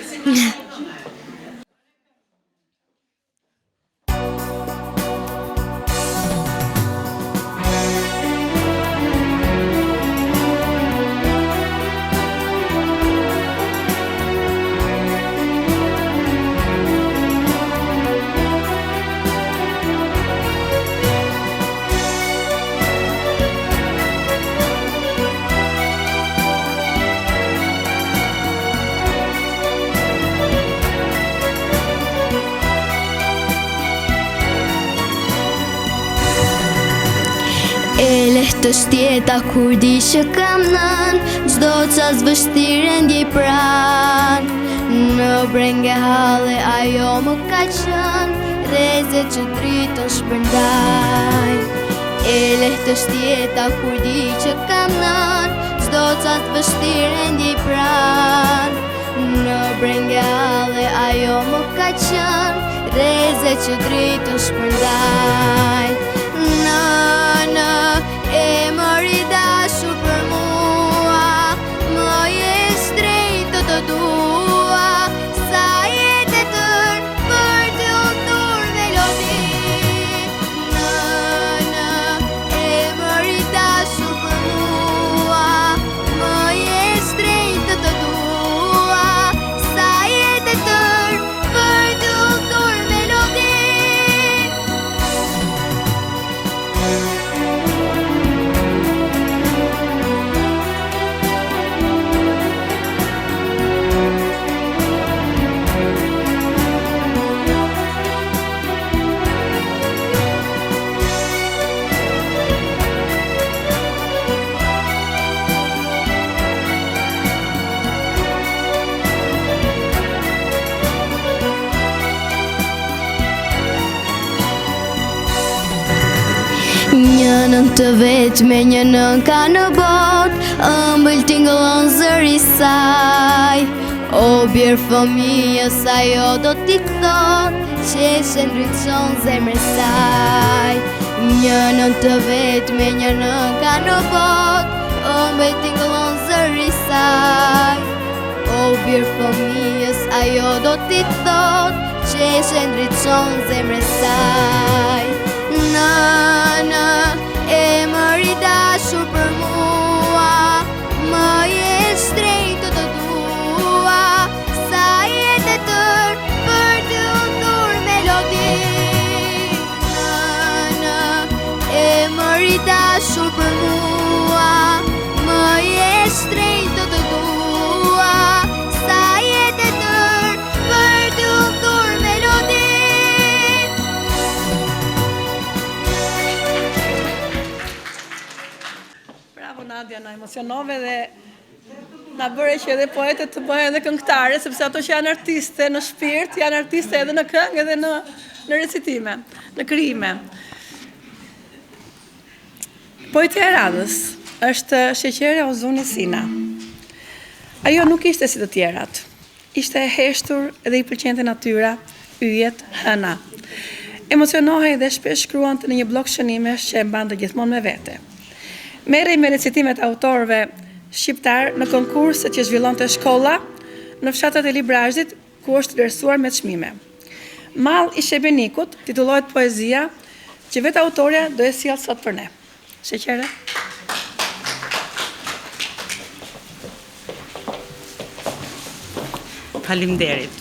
E lehtë është jeta kur di që kam nën, çdo qas vështirë ndjej pran. Në brenge halle ajo më ka qënë, rreze që dritën shpërndaj. E lehtë është jeta kur di që kam nën, çdo qas vështirë ndjej pran. Në brenge halle ajo më ka qënë, rreze që dritën shpërndaj. Nënë e mëri dashur për mua, më jesh drejtë të dua, sa jetë e tërë për të ullëtur melodi. Nënë e mëri dashur për mua, më jesh drejtë të dua, sa jetë e tërë për të ullëtur melodi. Një nën të veç me një nën ka në bot, ëmbël tingëllon zëri saj. O bjerë fëmijës ajo do t'i thot, qeshe ndryqon zemrën saj. Një nën të veç me një nën ka në bot, ëmbël tingëllon zëri saj. O bjerë fëmijës ajo do t'i thot, qeshe ndryqon zemrën saj. Nënë e mëri dashur për mua, më jesh drejtë të dua, sa jetë e tërë për të ullëtur melodi. Nënë e mëri dashur për mua, më jesh drejtë të dua, sa jetë e tërë për të ullëtur melodi. Bravo Nadia, na emocionove dhe na bëre që edhe poetët të bëhen edhe këngëtare, sepse ato që janë artiste në shpirt, janë artiste edhe në këngë edhe në recitime, në krijime. Poetja e radhës është Sheqere Ozuni Sina. Ajo nuk ishte si të tjerat. Ishte e heshtur dhe i pëlqente natyra, yjet, hëna. Emocionohej dhe shpesh shkruante në një blok shënimesh që e mbante gjithmonë me vete. Merrej me recitimet autorëve shqiptar në konkurset që zhvillonte shkolla në fshatet e Librazhit, ku është vlerësuar me çmime. Mall i Shebenikut titullohet poezia që vetë autorja do e sjell sot për ne. Sheqere. Faleminderit.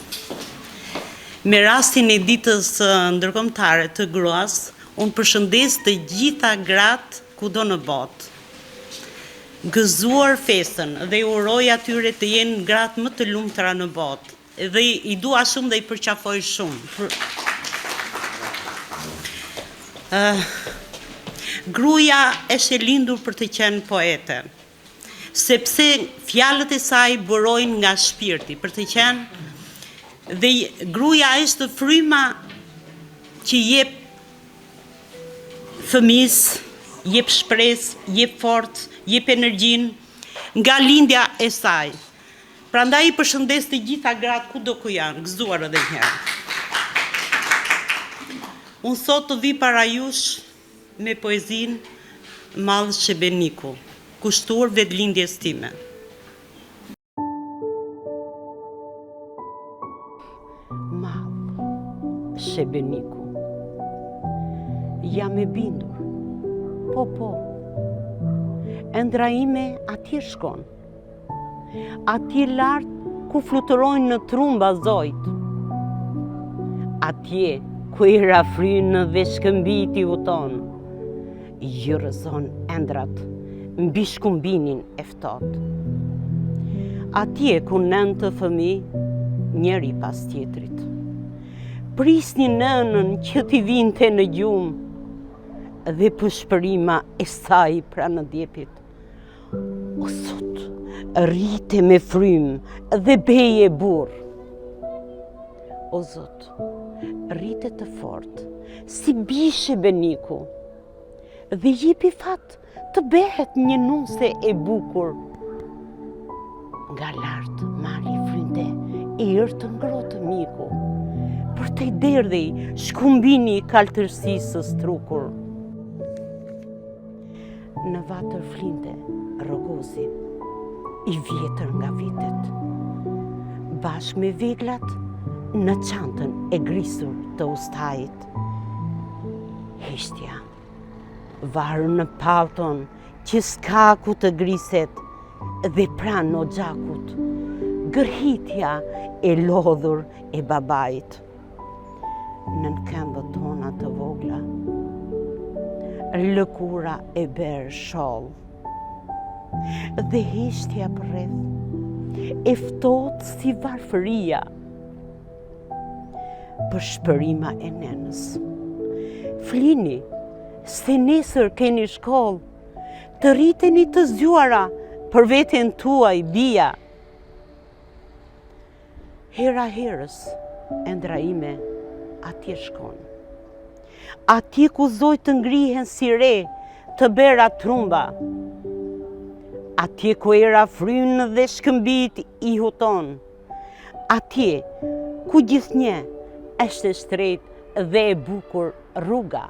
Me rastin e ditës ndërkombëtare të gruas, unë përshëndes të gjitha gratë kudo në botë. Gëzuar festën dhe uroj atyre të jenë gratë më të lumtura në botë. Dhe i dua shumë dhe i përqafoj shumë. Gruaja është e lindur për të qenë poete. sepse fjalët e saj burojnë nga shpirti, për të qenë, dhe gruaja është fryma që jep fëmis, jep shpresë, jep forcë, jep energjinë nga lindja e saj. Prandaj I përshëndes të gjitha gratë kudo ku janë, gëzuar edhe një herë. Unë sot të vi para jush me poezinë Mall Shebeniku, kushtuar vetëlindjes time. Mall Shebeniku, jam e bindur, po, ëndra ime atje shkon, atje lartë ku fluturojnë në trumba zojt, atje ku I rafrynë dhe shkëmbiti uton, jërëzon endrat mbi shkumbinin e ftot. Atje ku nën të fëmi, njeri pas tjetrit, prisni nënën që t'i vinte në gjumë dhe pushpërima e saj pranë djepit. O sot, rrite me frymë dhe beje burr. O Zot, rrite të fort, si bishe Beniku, dhe jepi fat të behet një nuse e bukur. Nga lartë mali frynte I ërtë ngrotë miku, për të I derdhej shkumbini kaltërsisë së strukur. Në vatër flinte rogozi, I vjetër nga vitet, bashkë me veglat në çantën e grisur të ustajit. Hishtja, varë në palton që s'ka ku të griset dhe pranë o gjakut, gërhitja e lodhur e babait. Nën këmbët tona të vogla, lëkura e berë sholl, dhe hishtja përreth e ftohtë si varfëria, për shpërima e nenës. Flini, se nesër keni shkollë, të rriteni të zgjuara për veten tuaj bija. Hera herës, ëndra ime, atje shkon. Atje ku zojtë të ngrihen si re, të bera trumba. Atje ku era frynë dhe shkëmbit I huton. Atje ku gjithnjë është shtrejt dhe e bukur rruga.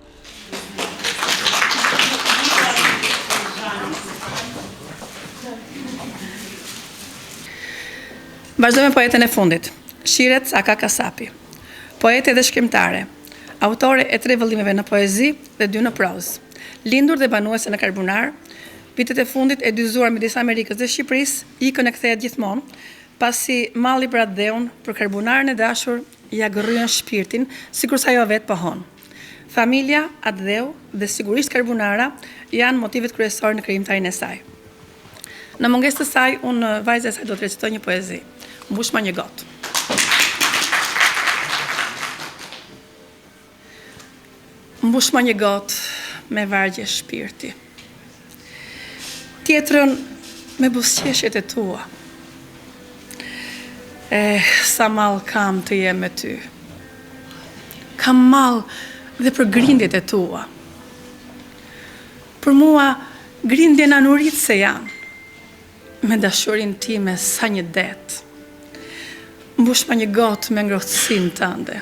Vazhdojmë me poetën e fundit, Shiret Saka Kasapi, poete dhe shkrimtare, autore e 3 vëllimeve në poezi dhe 2 në prozë, lindur dhe banuese në Karbunar, vitet e fundit e dyzuar midis Amerikës dhe Shqipërisë, ikën e kthehet gjithmonë, pasi malli për atë dheun për Karbunarën e dashur ja gërryen shpirtin, sikur sa ajo vetë pohon. Familja, atë dheu dhe sigurisht Karbunara janë motivet kryesore në krijimtarinë e saj. Në mungesë të saj, unë vajza e saj do të recitoj një poezi, Mbushma një gotë. Mbushma një gotë me vargje shpirti, tjetrën me buzëqeshjet e tua. Sa mall kam të jem me ty. Kam mall dhe për grindjet e tua. Për mua, grindje në anurit se janë, me dashurin time sa një det. Mbushma një gotë me ngrohtësinë tënde.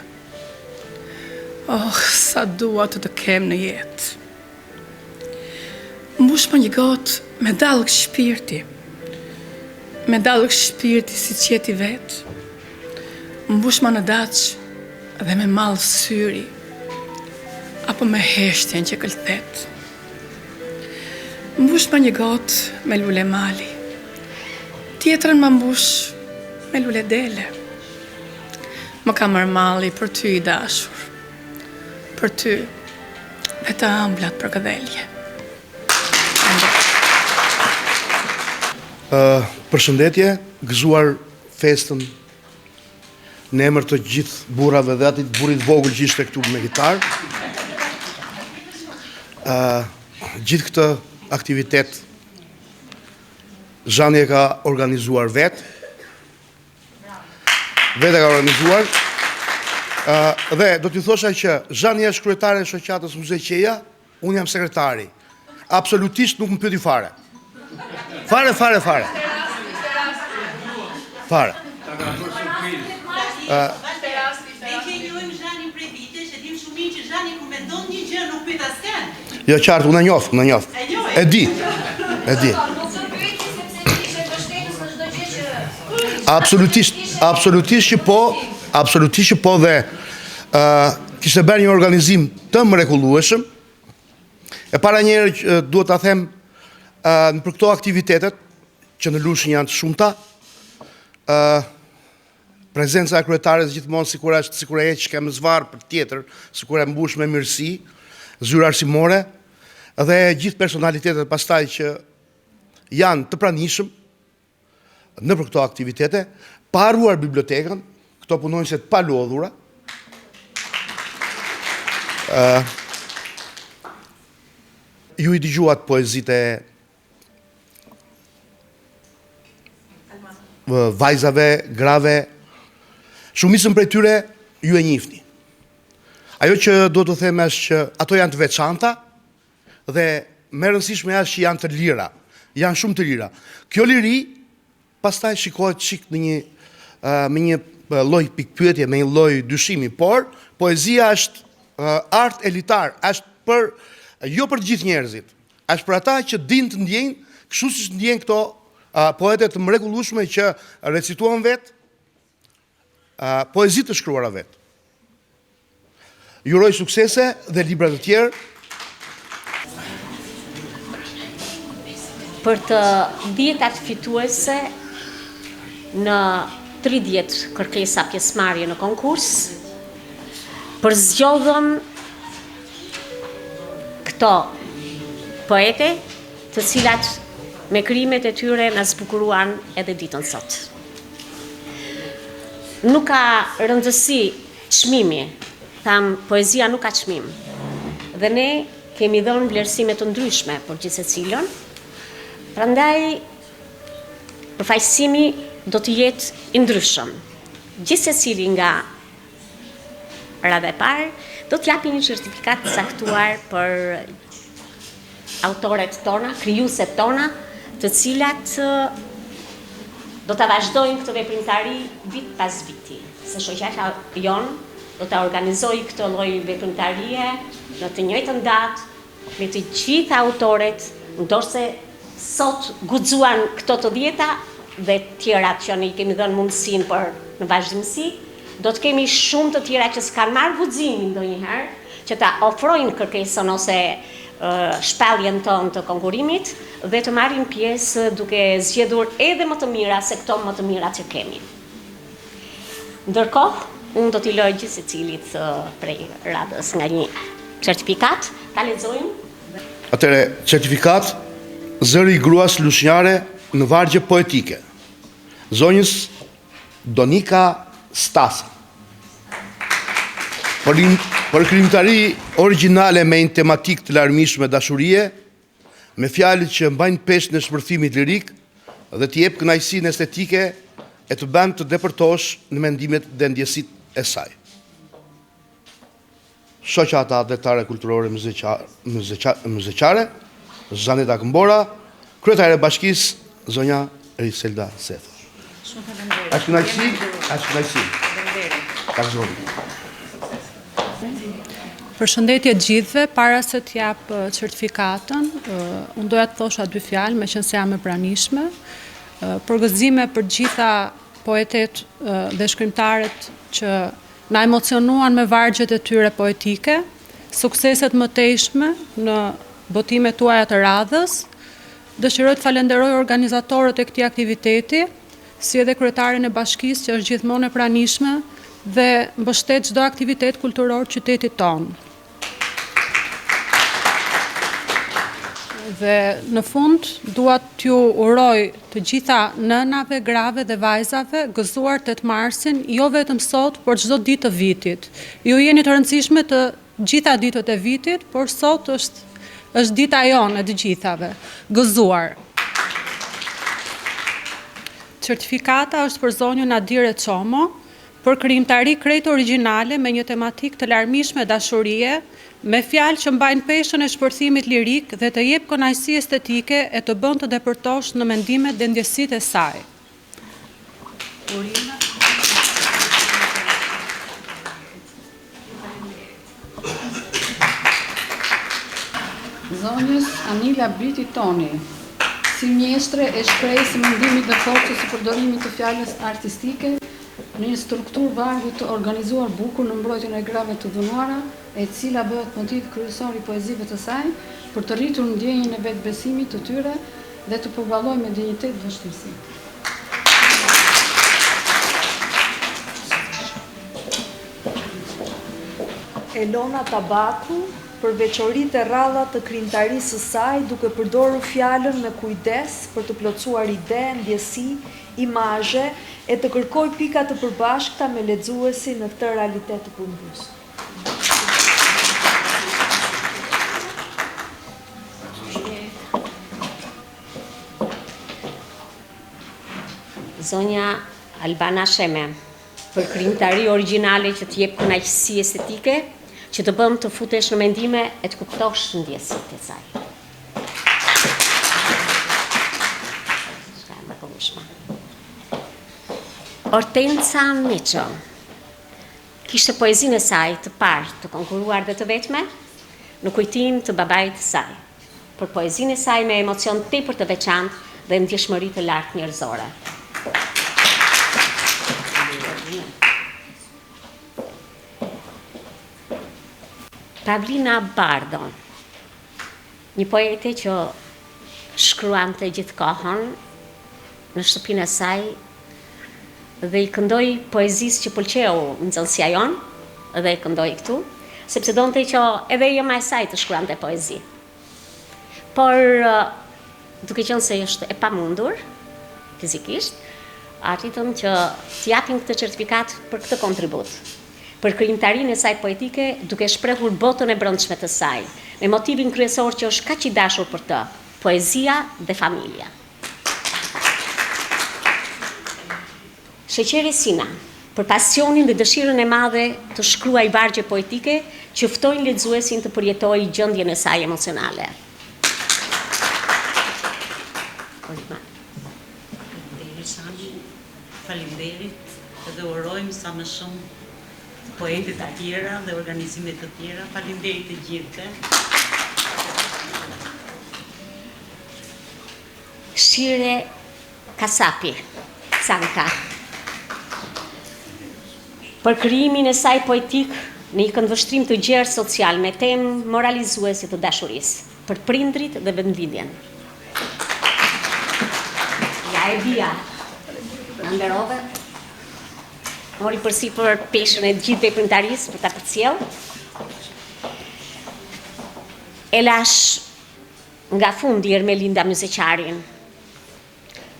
Oh, sa dua të kem në jetë. Mbushma një gotë me dallëk shpirti, me dallëk shpirti si qeti vetë, mbushma në daqë dhe me malë syri, apo me heshtjen që këllthet. Mbushma një gotë me lule mali, tjetrën më mbush me lule dele. Më ka marrë malli për ty I dashur, për ty dhe të ëmblat për këdhelje. Përshëndetje, gëzuar festën në emër të gjithë burrave dhe atit burrit vogël që ishte këtu me gitar. Gjithë këtë aktivitet Zhani e ka organizuar vetë. Vetë e ka organizuar. Dhe do t'ju thosha që Zhani është kryetare e shoqatës Muze Qeja, unë jam sekretari. Absolutisht nuk më pyeti fare. Fare. Jo qartë, unë e njoft. E di. Absolutisht që po dhe kishte bërë një organizim të mrekullueshëm. E para njerë që duhet ta them në për këto aktivitetet që në Lushnjë janë të shumta, prezenca e kryetares gjithmonë sikur e heq që më zvarr për tjetër, sikur e mbush me mirësi, zyrë arsimore, dhe gjithë personalitetet pastaj që janë të pranishëm në për këto aktivitete, pa haruar bibliotekën, këto punonjësit pa lodhura. Ju i dëgjuat poezitë e vajzave, grave, shumicën prej tyre ju e njihni. Ajo që do të them është që ato janë të veçanta dhe më e rëndësishme është që janë të lira, janë shumë të lira. Kjo liri pastaj shikohet çik në me një lloj pikpyetje, me një lloj dyshimi, por poezia është art elitar, është jo për të gjithë njerëzit, është për ata që dinë të ndjejnë, kështu siç ndjejnë këto poetet të mrekullueshme që recituan vetë, poezi të shkruara vetë. Ju uroj suksese dhe libra të tjerë. Për të 10 fituese në 30 kërkesa pjesëmarrje në konkurs, përzgjodhëm këto poete, të cilat me krimet e tyre na zbukuruan edhe ditën sot. Nuk ka rëndësi çmimi, tham poezia nuk ka çmim. Dhe ne kemi dhënë vlerësime të ndryshme për gjithë secilën. Prandaj përfaqësimi do të jetë i ndryshëm. Gjithë secili nga radha e parë do të japi një certifikat të caktuar për autoret tona, krijueset tona, të cilat do ta vazhdojnë këtë veprimtari vit pas viti. Se shoqata jon do ta organizojë këtë lloj veprimtarie në të njëjtën datë me të gjithë autoret, ndorse sot guxuan këto të 10 dhe tjerat që ne i kemi dhënë mundësinë për në vazhdimsi, do të kemi shumë të tjera që s'kan marrë guximin ndonjëherë që ta ofrojnë kërkesën ose shpalljen tonë të konkurimit dhe të marrin pjesë duke zgjedhur edhe më të mira se këto më të mira që kemi. Ndërkohë, unë do t'i loj gjithë secilit prej radhës nga një certifikat, ta lexojmë. Atëre, certifikat Zëri i gruas lushnjare në vargje poetike. Zonjës Donika Stasa. Për krijimtari origjinale me një tematik të larmishme dashurie, me fjalët që mbajnë peshë në shpërthimit lirik dhe t'i jep kënaqësinë estetike e të bën të depërtosh në mendimet dhe ndjesitë e saj. Shoqata Adhetare Kulturore Muzeqare, Zaneta Këmbora, kryetare e bashkisë, zonja Eriselda Setho. Ashtë kënaqësi. Përshëndetje gjithëve, para se t'jap certifikatën, unë doja të thosha 2 fjalë, me qenë se jam e pranishme, përgëzime për gjitha poetet dhe shkrimtarët që na emocionuan me vargjet e tyre poetike, sukseset më tejshme në botimet tuaja të radhës. Dëshiroj të falenderoj organizatorët e këtij aktiviteti, si edhe kryetaren e bashkisë që është gjithmonë e pranishme dhe mbështet çdo aktivitet kulturor qytetit tonë. Dhe në fund, dua t'ju uroj të gjitha nënave, grave dhe vajzave gëzuar 8 marsin, jo vetëm sot, por çdo ditë të vitit. Ju jeni të rëndësishme të gjitha ditët e vitit, por sot është dita jonë e të gjithave. Gëzuar. certifikata është për zonjën Adire Çomo, për krijimtari krejt origjinale me një tematik të larmishme dashurie, me fjalë që mbajnë peshën e shpërthimit lirik dhe të jep kënaqësi estetike e të bën të depërtosh në mendimet dhe ndjesitë e saj. Zonjës Anila Briti Toni, si mjeshtre e shprehjes së mendimit dhe forcës së përdorimit të fjalës artistike në një strukturë vargu të organizuar bukur në mbrojtjen e grave të dhunuara, e cila bëhet motiv kryesor i poezive të saj për të rritur ndjenjën e vetbesimit të tyre dhe të përballojë me dinjitet vështirësi. Elona Tabaku, për veçoritë e rralla të krijimtarisë së saj, duke përdorur fjalën me kujdes për të plotësuar ide, ndjesi, imazhe e të kërkoj pika të përbashkëta me lexuesin në këtë realitet të përmbusur. Zonja Albana Sheme, për krijimtari origjinale që të jep kënaqësi estetike, që të bëm të futesh në mendime e të kuptosh ndjesitë e saj. Hortensa Miço kishte poezinë e saj të parë të konkuruar dhe të vetme në kujtim të babait të saj, për poezinë e saj me emocion tepër të veçantë dhe ndjeshmëri të lartë njerëzore. Pavlina Bardo, një poete që shkruante gjithë kohën në shtëpinë e saj dhe i këndoi poezisë që pëlqeu nxënësia jon dhe i këndoi këtu, sepse donte që edhe jema e saj të shkruante poezi. Por duke qenë se është e pamundur fizikisht, arritëm që t'i japim këtë certifikat për këtë kontribut, për krijimtarinë e saj poetike, duke shprehur botën e brendshme të saj, me motivin kryesor që është kaq i dashur për të, poezia dhe familja. Sheqeri Sina, për pasionin dhe dëshirën e madhe të shkruaj vargje poetike që ftojnë lexuesin të përjetojë gjendjen e saj emocionale. Faleminderit dhe urojmë sa më shumë poetët të tjera dhe organizimet të tjera. Faleminderit të gjithëve. Shire Kasapi, Sanka, për krijimin e saj poetik në një këndvështrim të gjerë social me temë moralizuese të dashurisë, për prindrit dhe vendlidhjen. Ja e dia, në nderove, mori përsi për peshën e gjithë veprimtarisë për ta përcjellë. E lash nga fundi Ermelinda Myzeqarin,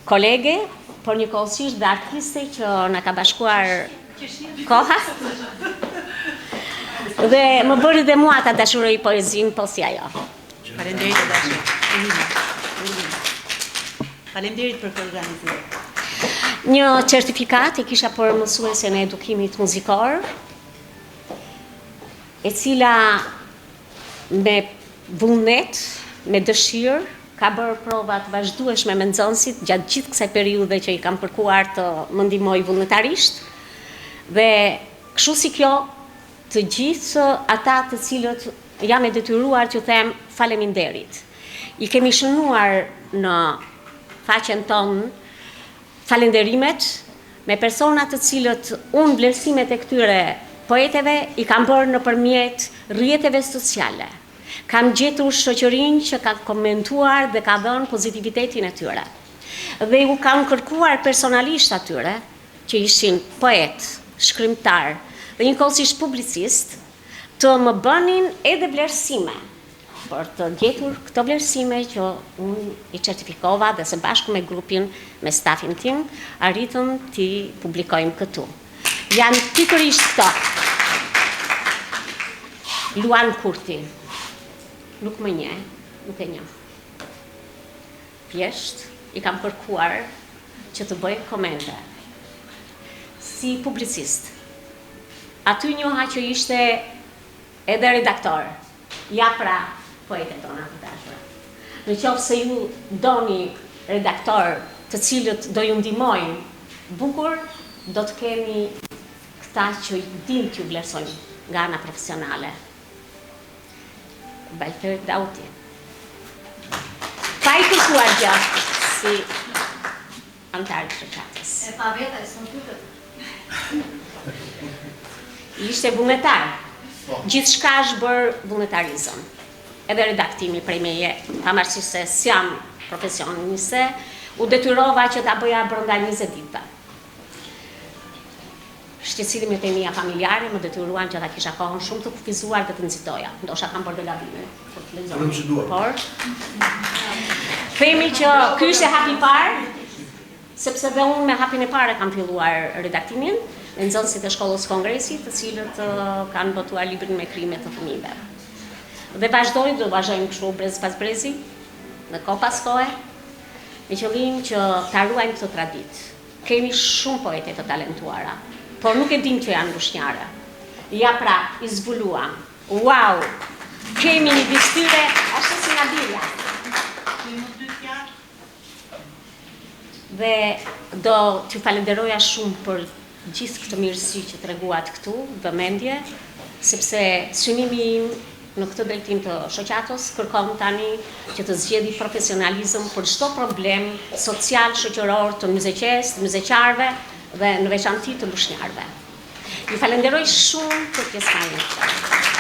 kolege, por një kohësisht dhe artiste që na ka bashkuar koha, dhe më bëri dhe mua ta dashuroj poezinë po si ajo. Faleminderit të dashur. Faleminderit për këtë organizim. Një certifikat e kisha për mësuesen e edukimit muzikor, e cila me vullnet, me dëshirë, ka bërë provat vazhdueshme me nxënësit gjatë gjithë kësaj periudhe që i kam kërkuar të më ndihmoj vullnetarisht, dhe kështu si kjo, të gjithë ata të cilët jam e detyruar që them faleminderit. I kemi shënuar në faqen tonë falenderimet me persona të cilët unë vlerësimet e këtyre poeteve i kam bërë nëpërmjet rrjeteve sociale. Kam gjetur shoqërinë që ka komentuar dhe ka dhënë pozitivitetin e tyre. Dhe u kam kërkuar personalisht atyre që ishin poet, shkrimtar dhe njëkohësisht publicist, të më bënin edhe vlerësime, për të gjetur këto vlerësime që unë i certifikova dhe së bashku me grupin, me stafin tim, arritëm t'i publikojmë këtu. Janë pikërisht këto. Luan Kurti, nuk më njeh, nuk e njeh. Thjesht i kam kërkuar që të bëj komente. Si publicist, aty njoha që ishte edhe redaktor. Ja pra, poetet tona të dashura. Në qoftë se ju doni redaktor të cilët do ju ndihmojnë bukur, do të kemi këta që din t'ju vlerësojnë nga ana profesionale. Baltër Dauti. Pa i kërkuar gjatë si antarë të shoqatës. E pa veta, e së në Ishte vullnetar. Gjithçka është bërë vullnetarizëm. Edhe redaktimi prej meje, pavarësisht se s'jam profesioniste, u detyrova që ta bëja brenda 20 ditëve. Shqetësimet e mia familjare më detyruan që ta kisha kohën shumë të kufizuar dhe të nxitoja. Ndoshta kam bërë gabime. Por themi që ky ishte hapi i parë, sepse dhe unë me hapin e parë kam filluar redaktimin, në nxënësit e shkollës Kongresit, të cilët kanë botuar librin me krimet të fëmijëve. Dhe do vazhdojmë kështu brez pas brezi, në kohë pas kohe, me qëllim që ta ruajmë këtë traditë. Kemi shumë poete të talentuara, por nuk e dim që janë lushnjare. Ja pra, i zbuluam. Wow! Kemi një bistyre, ashtu si Nabila. Dhe do t'ju falenderoja shumë për gjithë këtë mirësi që treguat këtu, vëmendje, sepse synimi im në këtë drejtim të shoqatës kërkon tani që të zgjidhi profesionalizëm për çdo problem social, shoqëror të mëzeqes, të mëzeqarve dhe në veçanti të lushnjarve. Ju falenderoj shumë për pjesëmarrjen.